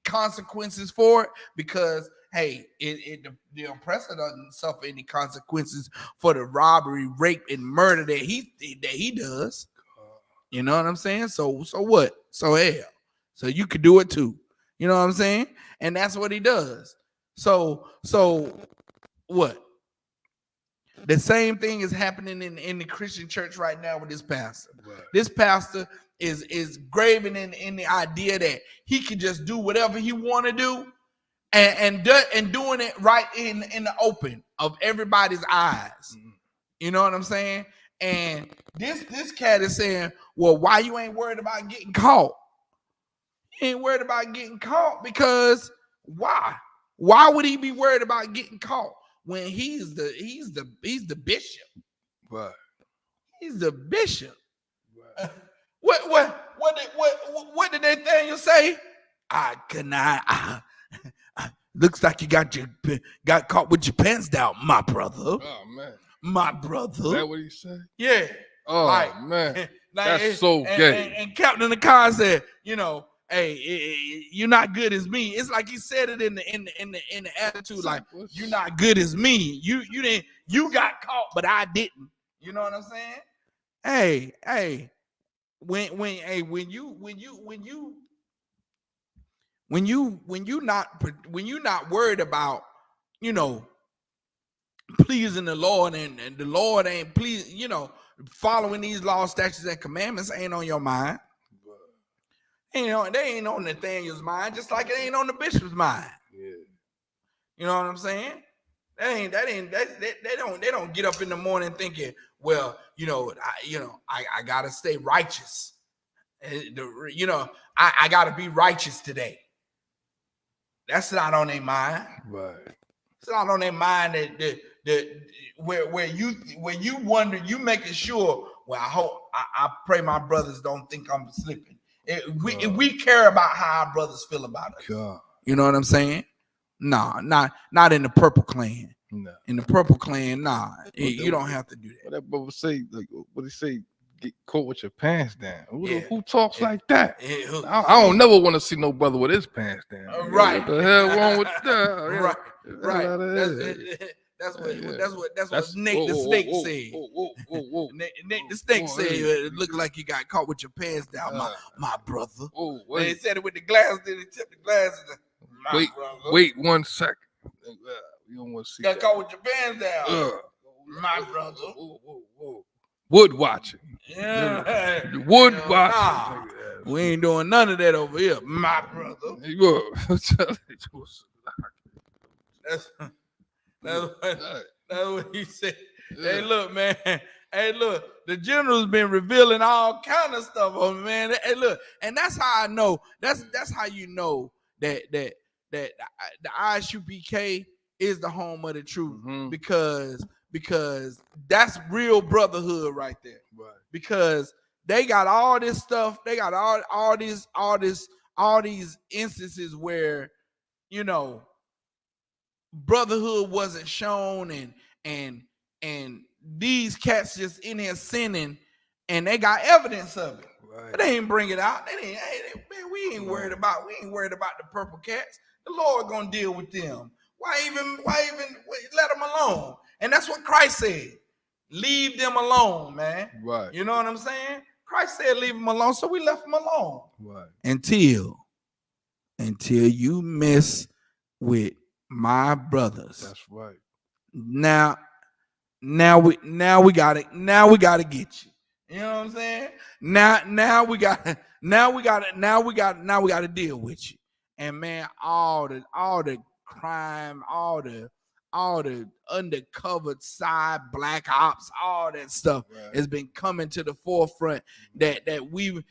consequences for it, because hey, the oppressor doesn't suffer any consequences for the robbery, rape, and murder that he does. You know what I'm saying? So what? So hell. So you could do it too. You know what I'm saying? And that's what he does. So what? The same thing is happening in the Christian church right now with this pastor. Right. This pastor is graving in the idea that he can just do whatever he want to do and doing it right in the open of everybody's eyes. Mm-hmm. You know what I'm saying? And this cat is saying, well, why you ain't worried about getting caught? He ain't worried about getting caught because why? Why would he be worried about getting caught when he's the bishop? Right. He's the bishop. Right. What did Nathaniel say? Looks like you got caught with your pants down, my brother. Oh man, my brother. Is that what he said? Yeah. Oh man, that's so gay. And Captain in the car said, you know, hey, you're not good as me. It's like he said it in the attitude, like you're not good as me. You got caught, but I didn't. You know what I'm saying? Hey, when you not worried about, you know, pleasing the Lord and the Lord ain't pleasing, you know, following these laws, statutes, and commandments ain't on your mind. You know, they ain't on Nathaniel's mind, just like it ain't on the bishop's mind. Yeah. You know what I'm saying? They don't get up in the morning thinking, well, I gotta stay righteous. You know, I gotta be righteous today. That's not on their mind. Right. It's not on their mind that where you wonder, you making sure. Well, I pray my brothers don't think I'm slipping. If we care about how our brothers feel about us. God. You know what I'm saying? Nah, not in the Purple Clan. No. In the Purple Clan, nah. You don't have to do that. What that brother say? Like, what he say? Get caught with your pants down. Who talks Yeah. like that? Yeah. I don't never want to see no brother with his pants down. Right. What the hell wrong with that? Right. That's what Nate the Snake said. Nate the Snake said it looked like you got caught with your pants down, my brother. They said it with the glass, then they tipped the glass. Wait 1 second. You don't want to see got that. caught with your pants down, my brother. Wood watching. Yeah. Wood watching. Nah, we ain't doing none of that over here, my brother. That's what he said. Yeah. Hey, look, man. Hey, look, the general's been revealing all kind of stuff on me, man. Hey, look, and that's how I know. That's how you know that the Isupk is the home of the truth, because that's real brotherhood right there. Right. Because they got all this stuff. They got all these instances where, you know, brotherhood wasn't shown, and these cats just in here sinning, and they got evidence of it. Right. But they ain't bring it out. Man, we ain't worried about the purple cats. The Lord gonna deal with them. Why even let them alone? And that's what Christ said. Leave them alone, man. Right. You know what I'm saying? Christ said leave them alone, so we left them alone. Right. Until you mess with my brothers. That's right. Now we got to get you. You know what I'm saying? Now we got to deal with you. And man, all the crime, all the undercover side black ops, all that stuff has been coming to the forefront that we've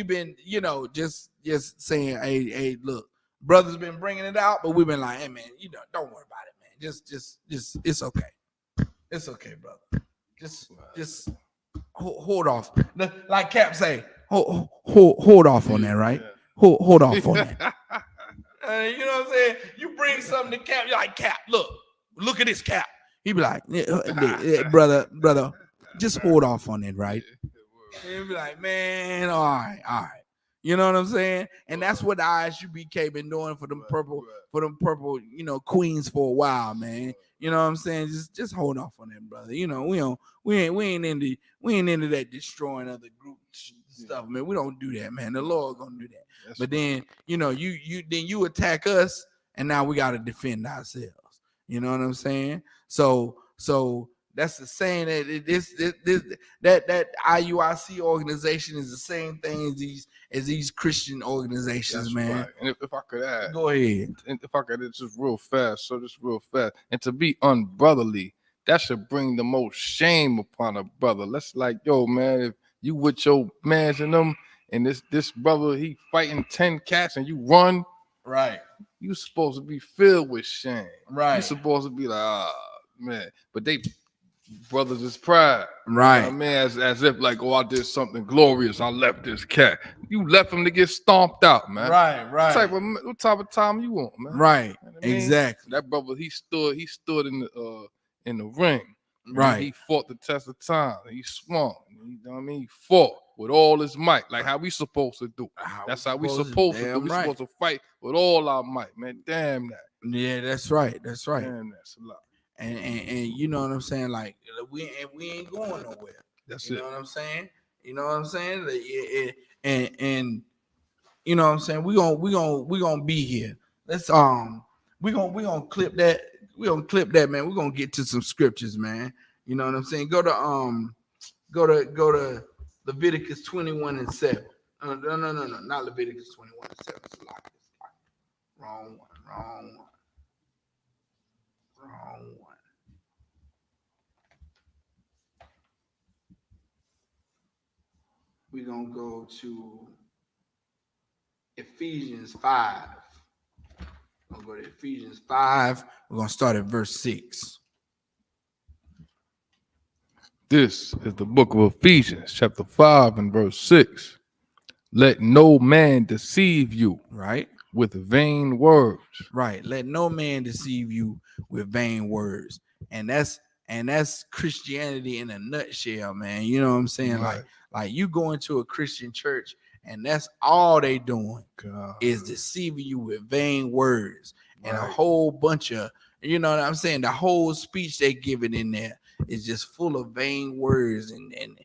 been, you know, just saying, hey, look, brothers been bringing it out, but we've been like, hey man, you know, don't worry about it, man. Just it's okay. It's okay, brother. Just hold off. Like Cap say, hold off on that, right? Hold off on that. You know what I'm saying? You bring something to Cap, you're like, Cap, look at this, Cap. He be like, brother, just hold off on it, right? He'll be like, man, all right. You know what I'm saying? And that's what the Isupk been doing for them purple, you know, queens for a while, man. You know what I'm saying? Just hold off on that, brother. You know, we ain't into that destroying other groups stuff, man. We don't do that, man. The Lord gonna do that. That's but then, you know, you attack us, and now we gotta defend ourselves. You know what I'm saying? So that's the saying that IUIC organization is the same thing as these Christian organizations, that's man. Right. And if I could add, go ahead. And if I could, it's just real fast. And to be unbrotherly, that should bring the most shame upon a brother. Let's like, yo, man, if you with your mans and them, and this brother, he fighting 10 cats and you run, right? You supposed to be filled with shame, right? You supposed to be like, man, but they brothers is pride. Right. You know what I mean, as if like, oh, I did something glorious. I left this cat. You left him to get stomped out, man. Right. What type of time you want, man? Right. You know what I mean? Exactly. That brother, he stood in the ring. Right. He fought the test of time. He swung. You know what I mean? He fought with all his might, like how we supposed to do. That's how we supposed to do. We supposed to fight with all our might, man. Damn that. Yeah, that's right. Damn, that's a lot. And you know what I'm saying? Like we ain't going nowhere. That's you it. know what I'm saying? You know what I'm saying? And you know what I'm saying? We gonna be here. Let's we gonna clip that. We gonna clip that, man. We're gonna get to some scriptures, man. You know what I'm saying? Go to Leviticus 21:7. No, not Leviticus 21:7. It's a lot. Wrong one. We're gonna go to Ephesians 5. We're gonna go to Ephesians 5. We're gonna start at verse 6. This is the book of Ephesians, chapter 5 and verse 6. Let no man deceive you, right, with vain words. Right. Let no man deceive you with vain words. And that's Christianity in a nutshell, man. You know what I'm saying? Right. Like you go into a Christian church and that's all they doing God. is deceiving you with vain words and a Right. whole bunch of, you know what I'm saying? The whole speech they give it in there is just full of vain words and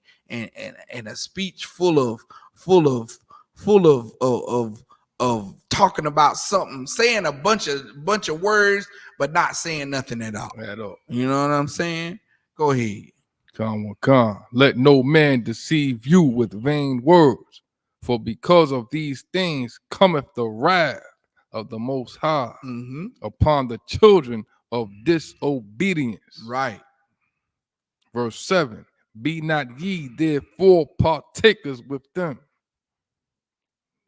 a speech full of talking about something, saying a bunch of words, but not saying nothing at all. You know what I'm saying? Go ahead. Come. Let no man deceive you with vain words, for because of these things cometh the wrath of the Most High upon the children of disobedience. Right. Verse 7. Be not ye therefore partakers with them.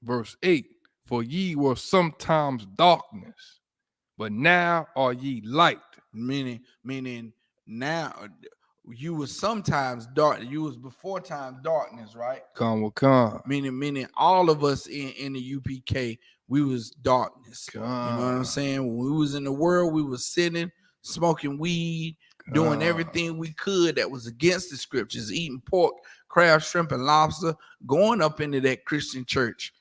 Verse 8. For ye were sometimes darkness, but now are ye light. Meaning now you was sometimes dark. You was before time darkness, right? Come. Meaning all of us in the UPK, we was darkness. You know what I'm saying? When we was in the world, we was sitting, smoking weed, doing everything we could that was against the scriptures, eating pork, crab, shrimp, and lobster, going up into that Christian church,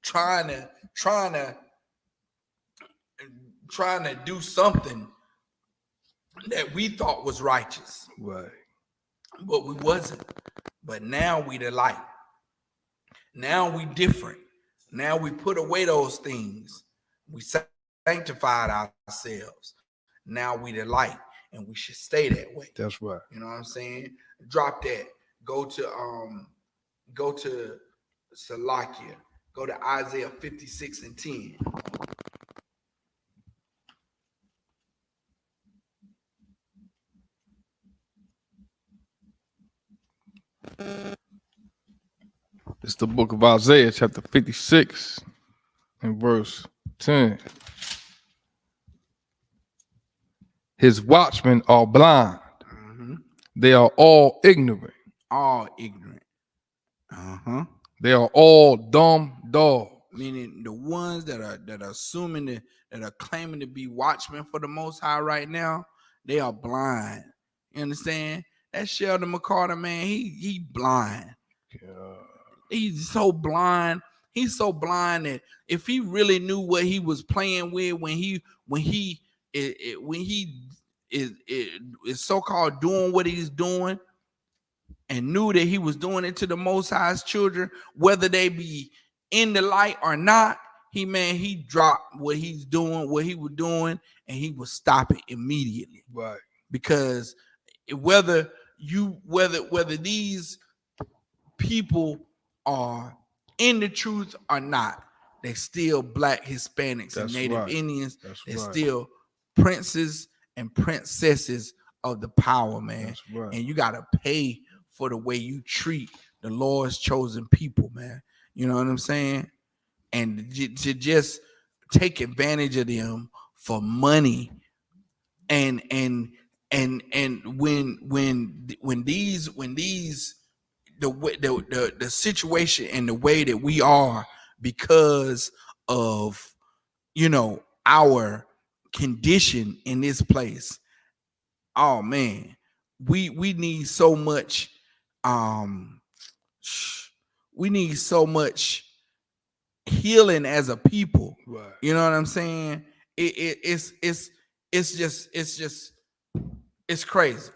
trying to do something that we thought was righteous. Right. But we wasn't. But now we the light. Now we different. Now we put away those things. We sanctified ourselves. Now we the light, and we should stay that way. That's right. You know what I'm saying? Drop that. Go to Salakia. Go to Isaiah 56:10. It's the book of Isaiah, chapter 56, and verse 10. His watchmen are blind. They are all ignorant. All ignorant. They are all dumb dogs. Meaning the ones that are assuming that are claiming to be watchmen for the Most High right now, they are blind. You understand? That Sheldon McCarter, man, he blind. Yeah. He's so blind. He's so blind that if he really knew what he was playing with when he is so-called doing what he's doing, and knew that he was doing it to the Most High's children, whether they be in the light or not, he dropped what he's doing, what he was doing, and he would stop it immediately. Right. Because whether these people are in the truth or not, they're still Black, Hispanics, and Native Indians. They're still princes and princesses of the power, man. Right. And you gotta pay for the way you treat the Lord's chosen people, man. You know what I'm saying? And to just take advantage of them for money and and when the situation and the way that we are because of our condition in this place, oh man, we need so much we need so much healing as a people. Right. You know what I'm saying? It's crazy.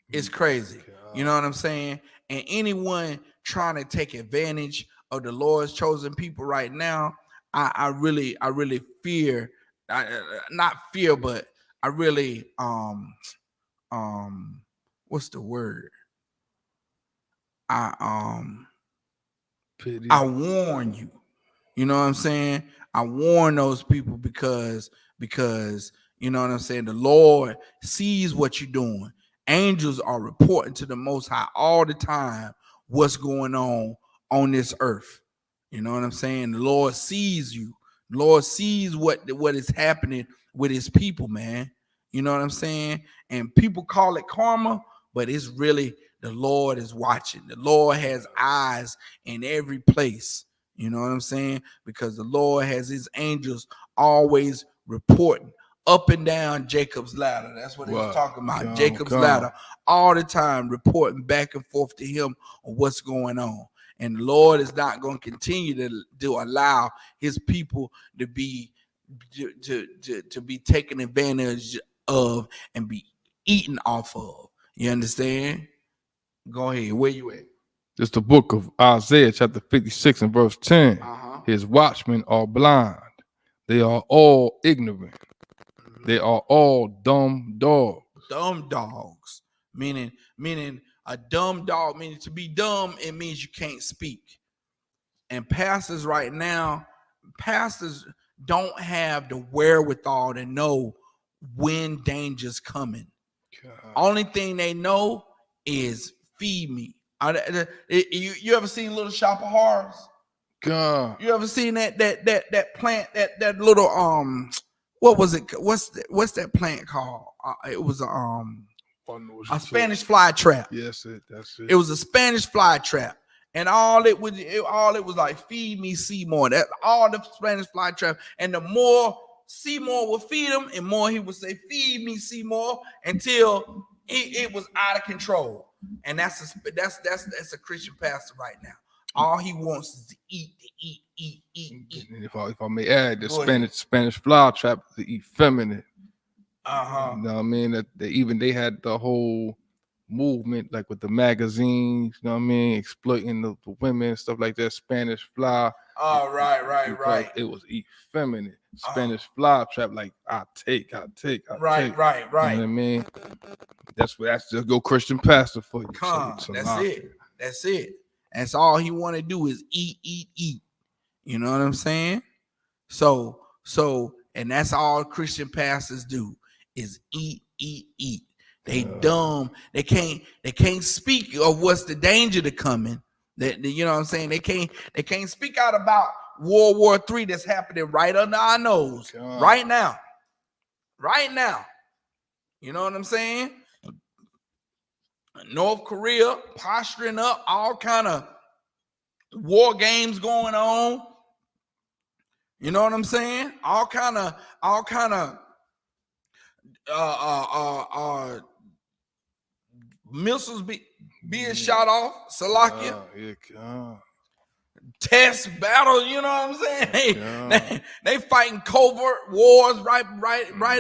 It's crazy. You know what I'm saying? And anyone trying to take advantage of the Lord's chosen people right now, I really fear, not fear, but I really what's the word? Pity. I warn you. You know what I'm saying? I warn those people because you know what I'm saying? The Lord sees what you're doing. Angels are reporting to the Most High all the time what's going on this earth. You know what I'm saying? The Lord sees you. The Lord sees what is happening with his people, man. You know what I'm saying? And people call it karma, but it's really the Lord is watching. The Lord has eyes in every place. You know what I'm saying? Because the Lord has his angels always reporting up and down Jacob's ladder. That's what he was talking about. Jacob's ladder, all the time reporting back and forth to him on what's going on. And the Lord is not going to continue to allow his people to be taken advantage of and be eaten off of. You understand? Go ahead. Where you at? It's the book of Isaiah, chapter 56 and verse 10. His watchmen are blind. They are all ignorant. They are all dumb dogs. Dumb dogs. Meaning a dumb dog, meaning to be dumb, it means you can't speak. And pastors right now, don't have the wherewithal to know when danger's coming. Only thing they know is feed me. You ever seen Little Shop of Horrors? God. You ever seen that plant, that little what was it? What's that plant called? It was a Spanish fly trap. Yes, that's it. It was a Spanish fly trap. And all it was like, feed me Seymour. That all the Spanish fly trap. And the more Seymour would feed him, and more he would say, feed me Seymour, until it was out of control. And that's a Christian pastor right now. All he wants is to eat. And if I may add, the Spanish fly trap is effeminate. You know what I mean? That they had the whole movement, like with the magazines, you know what I mean, exploiting the women and stuff like that. Spanish fly. Oh, right. It was effeminate. Spanish fly trap, like I take. Right. You know what I mean? That's just your Christian pastor for you. That's it. That's all he want to do is eat. You know what I'm saying? So, and that's all Christian pastors do is eat. They dumb. They can't speak of what's the danger to coming. That, you know what I'm saying? They can't speak out about World War III that's happening right under our nose right now. You know what I'm saying? North Korea posturing up, all kind of war games going on. You know what I'm saying? All kind of missiles being shot off. Salakia. Test battle, you know what I'm saying? They fighting covert wars right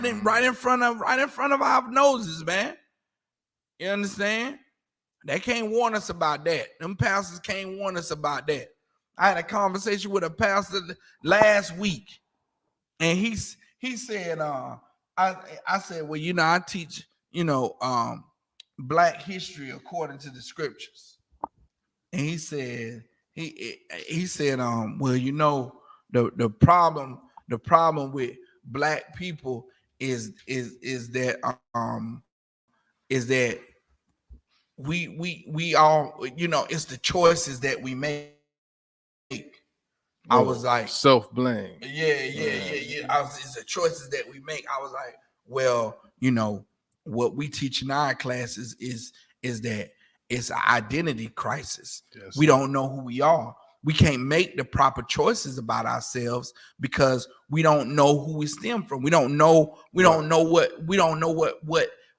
in front of our noses, man. You understand? They can't warn us about that. Them pastors can't warn us about that. I had a conversation with a pastor last week, and he said, I said, well, I teach, Black history according to the scriptures. And he said, well, the problem with Black people is that we all, it's the choices that we make. I was like, self-blame. Yeah. It's the choices that we make. I was like, well, what we teach in our classes is that it's an identity crisis. Yes. We don't know who we are. We can't make the proper choices about ourselves because we don't know who we stem from. We don't know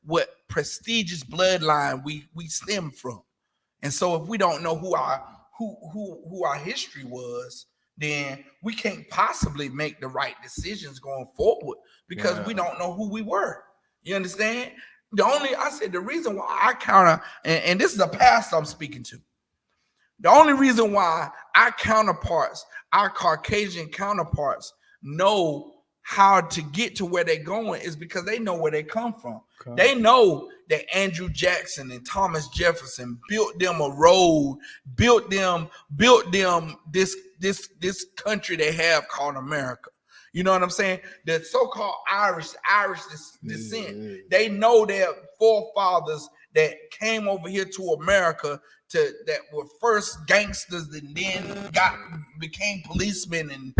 what prestigious bloodline we stem from. And so if we don't know who our history was, then we can't possibly make the right decisions going forward because we don't know who we were. You understand? The reason why I counter, and this is a pastor I'm speaking to. The only reason why our counterparts, our Caucasian counterparts, know how to get to where they're going is because they know where they come from. Okay. They know that Andrew Jackson and Thomas Jefferson built them a road, built them this country they have called America. You know what I'm saying? The so-called Irish descent. They know their forefathers that came over here to America that were first gangsters and then became policemen and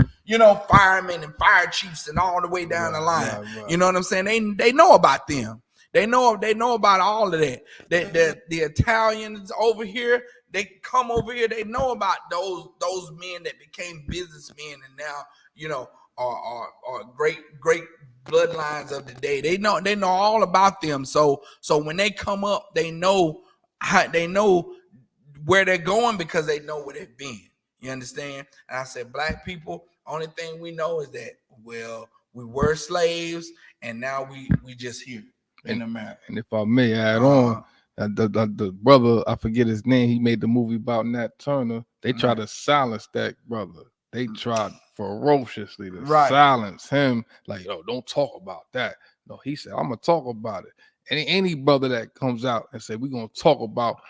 firemen and fire chiefs and all the way down the line. Right. You know what I'm saying? They know about them. They know about all of that. The Italians over here, they come over here. They know about those men that became businessmen and now are great bloodlines of the day. They know all about them. So when they come up, they know where they're going because they know where they've been. You understand? And I said, black people, only thing we know is that, well, we were slaves and now we just here in America. And if I may add on, the brother, I forget his name, he made the movie about Nat Turner. They tried to silence that brother. They tried ferociously to silence him. Like, don't talk about that. No, he said, I'm going to talk about it. Any brother that comes out and say, we're going to talk about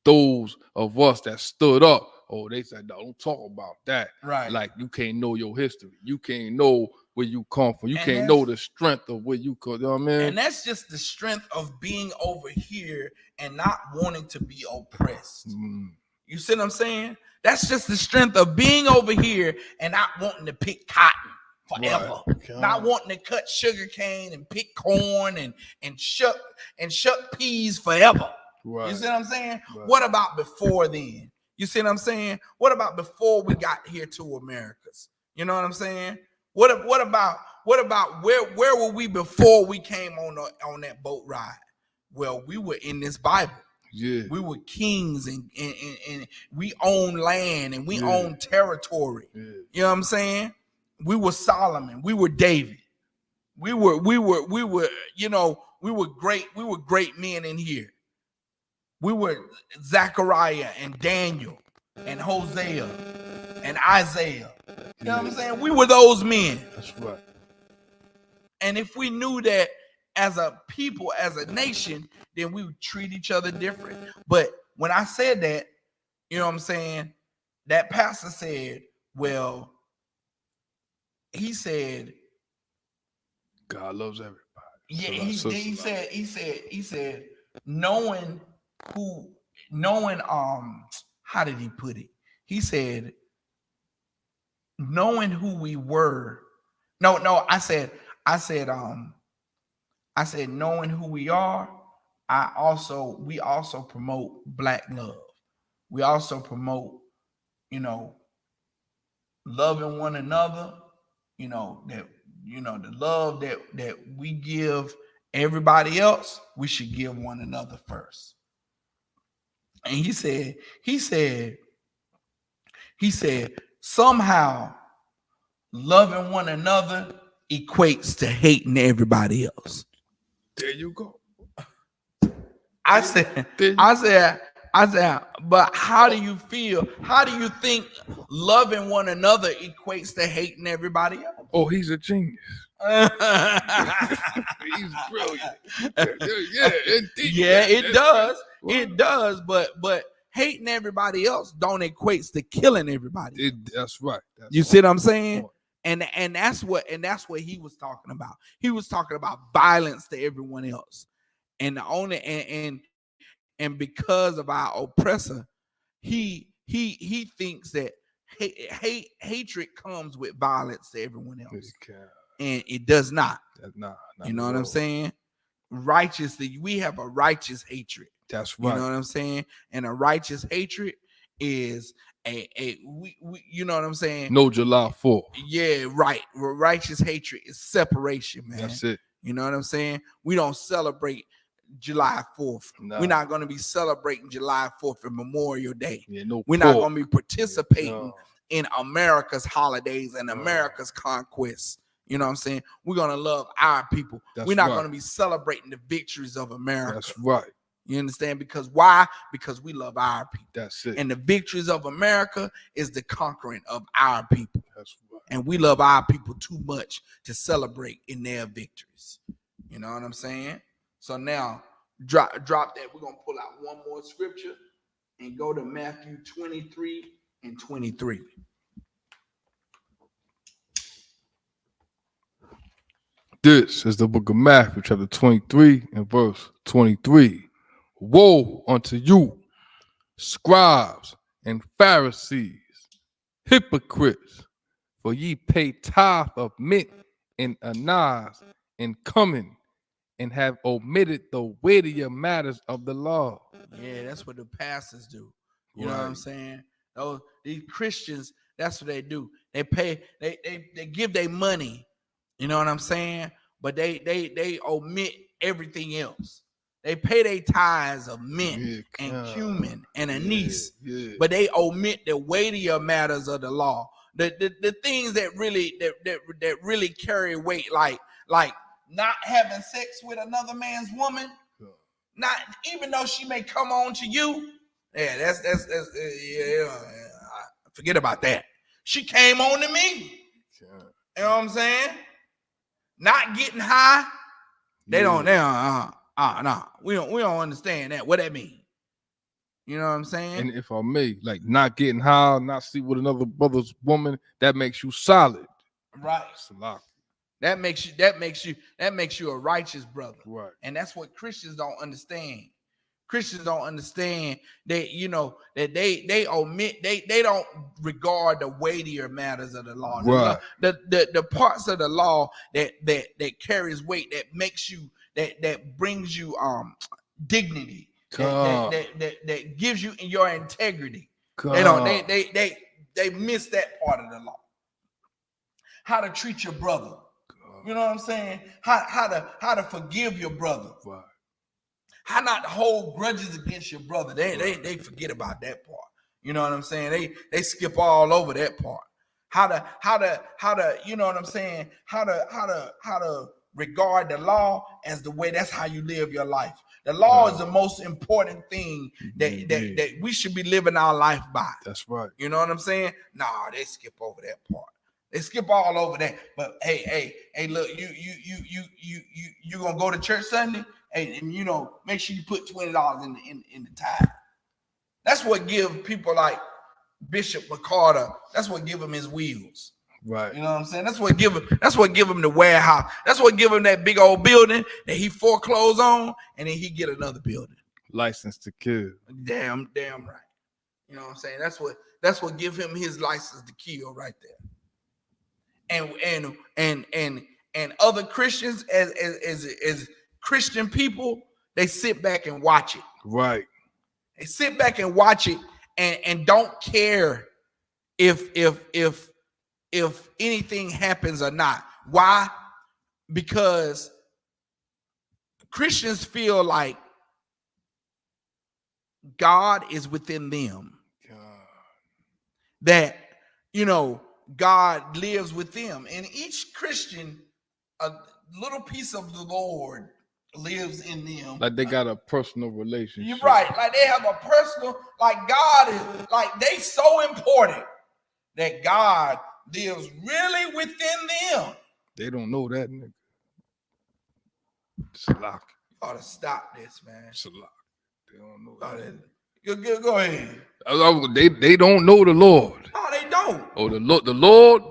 those of us that stood up. Oh, they said, no, don't talk about that. Right. Like, you can't know your history. You can't know where you come from. You can't know the strength of where you come. You know what I mean? And that's just the strength of being over here and not wanting to be oppressed. You see what I'm saying? That's just the strength of being over here and not wanting to pick cotton forever. Right. Not wanting to cut sugar cane and pick corn and shuck peas forever. Right. You see what I'm saying? Right. What about before then? You see what I'm saying? What about before we got here to Americas? You know what I'm saying? What about where were we before we came on that boat ride? Well, we were in this Bible. Yeah. We were kings and we owned land and we owned territory. Yeah. You know what I'm saying? We were Solomon. We were David. We were great men in here. We were Zechariah and Daniel and Hosea and Isaiah. You know what I'm saying? We were those men. That's right. And if we knew that as a people, as a nation, then we would treat each other different. But when I said that, you know what I'm saying? That pastor said, well, he said, God loves everybody. Yeah, he said, knowing how did he put it? He said, knowing who we were. I said, knowing who we are, we also promote Black love. We also promote, loving one another, the love that we give everybody else, we should give one another first. And he said, somehow loving one another equates to hating everybody else. There you go. I said, but how do you feel? How do you think loving one another equates to hating everybody else? Oh, he's a genius. He's brilliant. Yeah, indeed. Yeah, it does. It does, but hating everybody else don't equate to killing everybody. That's right. You see what I'm saying? And that's what he was talking about. He was talking about violence to everyone else. And because of our oppressor, he thinks that hatred comes with violence to everyone else. And it does not. Not you know what I'm saying? righteously. We have a righteous hatred. That's right. You know what I'm saying? And a righteous hatred is we you know what I'm saying? No July 4th. Yeah, right. Righteous hatred is separation, man. That's it. You know what I'm saying? We don't celebrate July 4th. Nah. We're not going to be celebrating July 4th and Memorial Day. Yeah, no We're pork. not going to be participating in America's holidays and America's conquests. You know what I'm saying? We're going to love our people. That's We're not right. going to be celebrating the victories of America. That's right. You understand? Because why? Because we love our people. That's it. And the victories of America is the conquering of our people. That's right. And we love our people too much to celebrate in their victories. You know what I'm saying? So now, drop that. We're going to pull out one more scripture and go to Matthew 23 and 23. This is the book of Matthew, chapter 23 and verse 23. Woe unto you, scribes and Pharisees, hypocrites, for ye pay tithe of mint and anise and cumin, and have omitted the weightier matters of the law. Yeah, that's what the pastors do. You know what I'm saying? These Christians, that's what they do. They pay, they give their money. You know what I'm saying? But they omit everything else. They pay their tithes of mint and cumin and anise, but they omit the weightier matters of the law. The things that really carry weight, like not having sex with another man's woman, not even though she may come on to you. Yeah, that's forget about that. She came on to me. You know what I'm saying? Not getting high. We don't understand that. What that mean? You know what I'm saying? And if I may, like not getting high, not sleep with another brother's woman, that makes you solid. Right. That makes you a righteous brother. Right. And that's what Christians don't understand. Christians don't understand that, you know, that they omit, they don't regard the weightier matters of the law. Right. The parts of the law that carries weight, that makes you, that brings you dignity, that gives you your integrity. They miss that part of the law. How to treat your brother. You know what I'm saying? How to forgive your brother. Right. How not to hold grudges against your brother. They forget about that part. You know what I'm saying? They skip all over that part. How to you know what I'm saying? How to regard the law as the way, that's how you live your life. The law is the most important thing that we should be living our life by. That's right. You know what I'm saying? Nah, they skip over that part. They skip all over that. But hey, look, you gonna go to church Sunday? Hey, and you know, make sure you put $20 in the tithe. That's what give people like Bishop McCarter. That's what give him his wheels. Right. You know what I'm saying? That's what give him the warehouse. That's what give him that big old building that he foreclose on, and then he get another building. License to kill. Damn right. You know what I'm saying? That's what give him his license to kill right there. And other Christians as Christian people, they sit back and watch it. Right. They sit back and watch it and don't care if anything happens or not. Why? Because Christians feel like God is within them. That, you know, God lives with them. And each Christian, a little piece of the Lord lives in them. Like they got a personal relationship. You're right. Like they have a personal, like God is, like they so important that God lives really within them. They don't know that, nigga. It's a lock. You ought to stop this, man. It's a lock. They don't know that. Go ahead. They don't know the Lord. No, they don't. Oh, the Lord.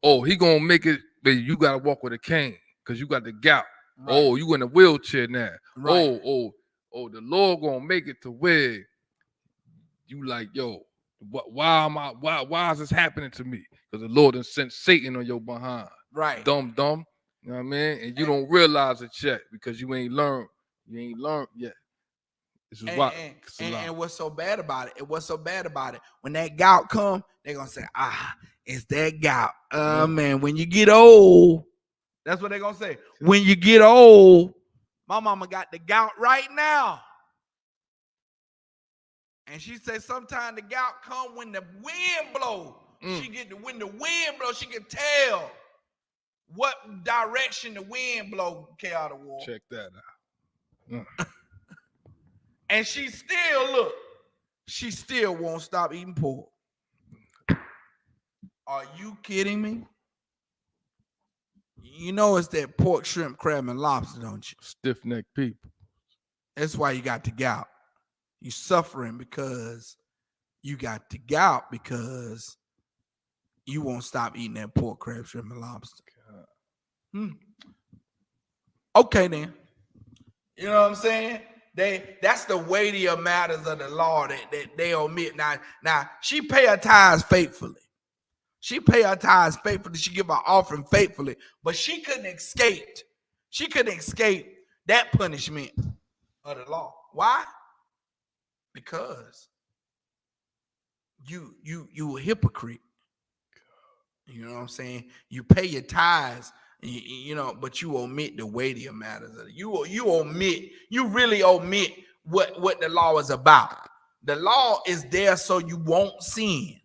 Oh, he gonna make it. But you gotta walk with a cane because you got the gout. Right. Oh, you in a wheelchair now. Right. Oh, the Lord gonna make it to where you like, yo, why is this happening to me? Because the Lord has sent Satan on your behind. Right. Dumb. You know what I mean? And you don't realize it yet because you ain't learned. You ain't learned yet. This is why. And what's so bad about it? When that gout come, they're gonna say, it's that gout. Man, when you get old, that's what they're gonna say. When you get old, my mama got the gout right now. And she said sometimes the gout come when the wind blow. When the wind blow, she can tell what direction the wind blow. N.W.O. Check that out. And she still won't stop eating pork. Are you kidding me? You know it's that pork, shrimp, crab, and lobster, don't you? Stiff-necked people. That's why you got the gout. You suffering because you got the gout because you won't stop eating that pork, crab, shrimp, and lobster. Okay, then. You know what I'm saying? That's the weightier matters of the law that they omit. Now she pay her tithes faithfully. She give her offering faithfully, but she couldn't escape that punishment of the law. Why? Because you a hypocrite. You know what I'm saying? You pay your tithes, but you omit the weightier matters of it. You really omit what the law is about. The law is there so you won't sin.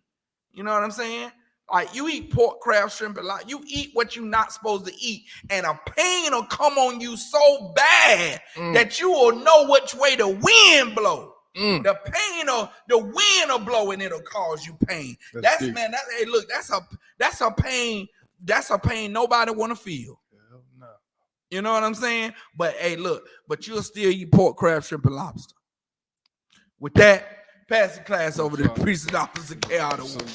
You know what I'm saying? Like you eat pork, crab, shrimp, and lobster. You eat what you're not supposed to eat, and a pain will come on you so bad that you will know which way the wind blow. The pain or the wind will blow and it'll cause you pain. That's a pain. That's a pain nobody want to feel. No. You know what I'm saying? But hey, look, but you'll still eat pork, crab, shrimp, and lobster. With that, pass the class over to the priest and officer N.W.O.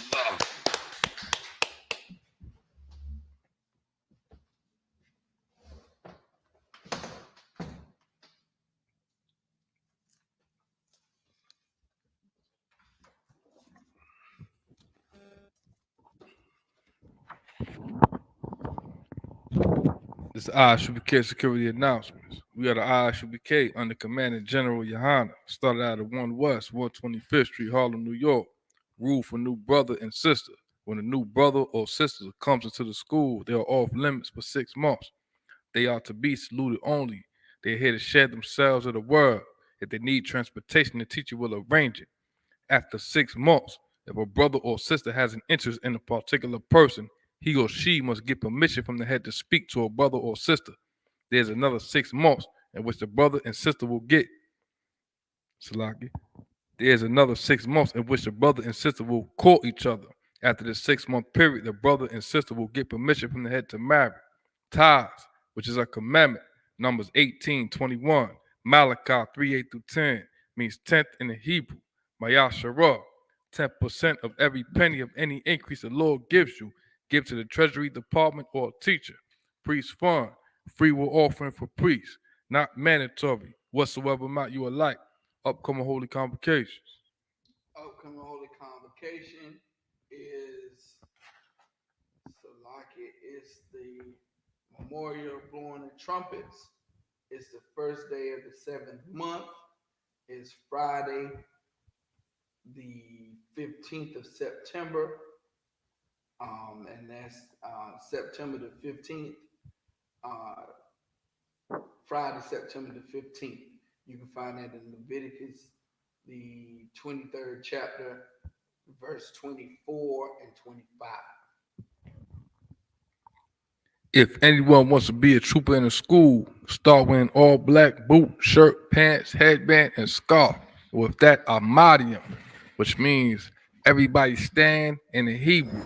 This is Isupk security announcements. We are the Isupk under Commander General Yohana. Started out at 1 West, 125th Street, Harlem, New York. Rule for new brother and sister. When a new brother or sister comes into the school, they are off limits for 6 months. They are to be saluted only. They are here to share themselves of the world. If they need transportation, the teacher will arrange it. After 6 months, if a brother or sister has an interest in a particular person, he or she must get permission from the head to speak to a brother or sister. There's another 6 months in which the brother and sister will get. Salaki. There's another 6 months in which the brother and sister will court each other. After the 6-month period, the brother and sister will get permission from the head to marry. Tithes, which is a commandment, Numbers 18:21, Malachi 3:8-10, means 10th in the Hebrew. Mayasharah, 10% of every penny of any increase the Lord gives you, give to the treasury department or teacher. Priest fund, free will offering for priests, not mandatory, whatsoever amount you are like. Upcoming holy convocations. Upcoming holy convocation is Salaki. It's the memorial of blowing the trumpets. It's the first day of the 7th month. It's Friday, the 15th of September. And that's September the 15th. Friday, September the 15th. You can find that in Leviticus, the 23rd chapter, verse 24 and 25. If anyone wants to be a trooper in a school, start wearing all black boot, shirt, pants, headband, and scarf. With that, Ahmadium, which means everybody stand in the Hebrew.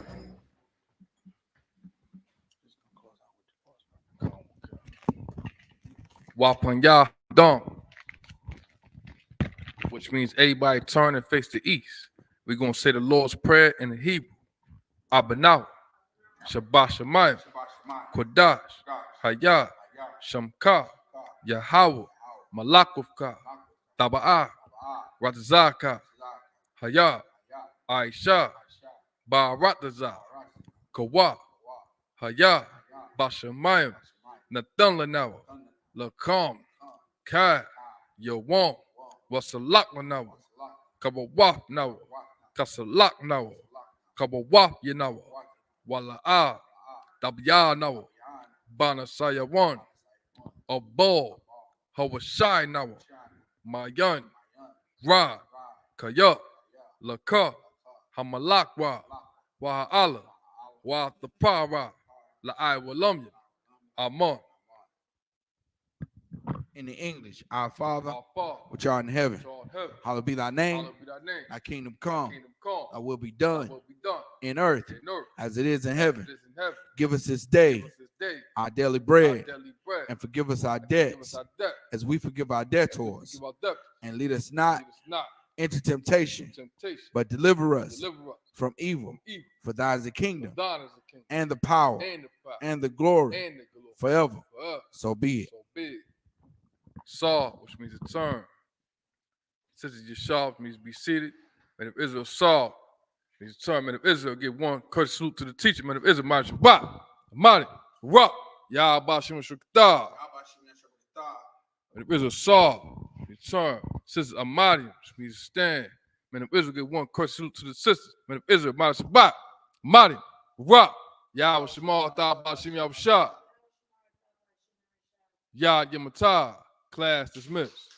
Wapanya Dong, which means everybody turn and face the east. We're going to say the Lord's Prayer in the Hebrew. Abanaw, Shabbat Shemayim, Kodash, Hayah, Shamka, Yahweh, Malakufka, Taba'ah, Ratzaka, Hayah, Aisha, Ba'aratazah, Kawa, Hayah, Bashamayim, Nathun Lanawa, Lacom, Kai, Yo Wong, Wasalak Lanawa, Kabawaf Nawa, Kasalak Nawa, Kabawaf Yanawa, Wala'a, Dabya Nawa, Banasaya One, Abo, Hawashai Nawa, Mayan, Ra, Kaya, Laka, Hamalakwa, Waha'ala, Wa Thapara, La'ai Walamya, Amon. In the English, our Father, which art in heaven, hallowed be thy name, thy kingdom come, thy will be done in earth as it is in heaven. Give us this day our daily bread, and forgive us our debts as we forgive our debtors. And lead us not into temptation, but deliver us from evil. For thine is the kingdom, and the power, and the glory, forever. So be it. Saw, which means to turn. Sisters Yashab means be seated. Man of Israel saw means to turn. Man of Israel give one courteous salute to the teacher. Man of Israel, Mari Shabbat, Amadi, Rock, Yah Bashim Shukta. Man of Israel saw, return. Sisters Amadi, which means to stand. Man of Israel give one courteous salute to the sisters. Man of Israel, Mari Shabbat, Amadi, Rock, Yah Shamal, Bashim Yah Shah. Yah Yamatar. Class dismissed.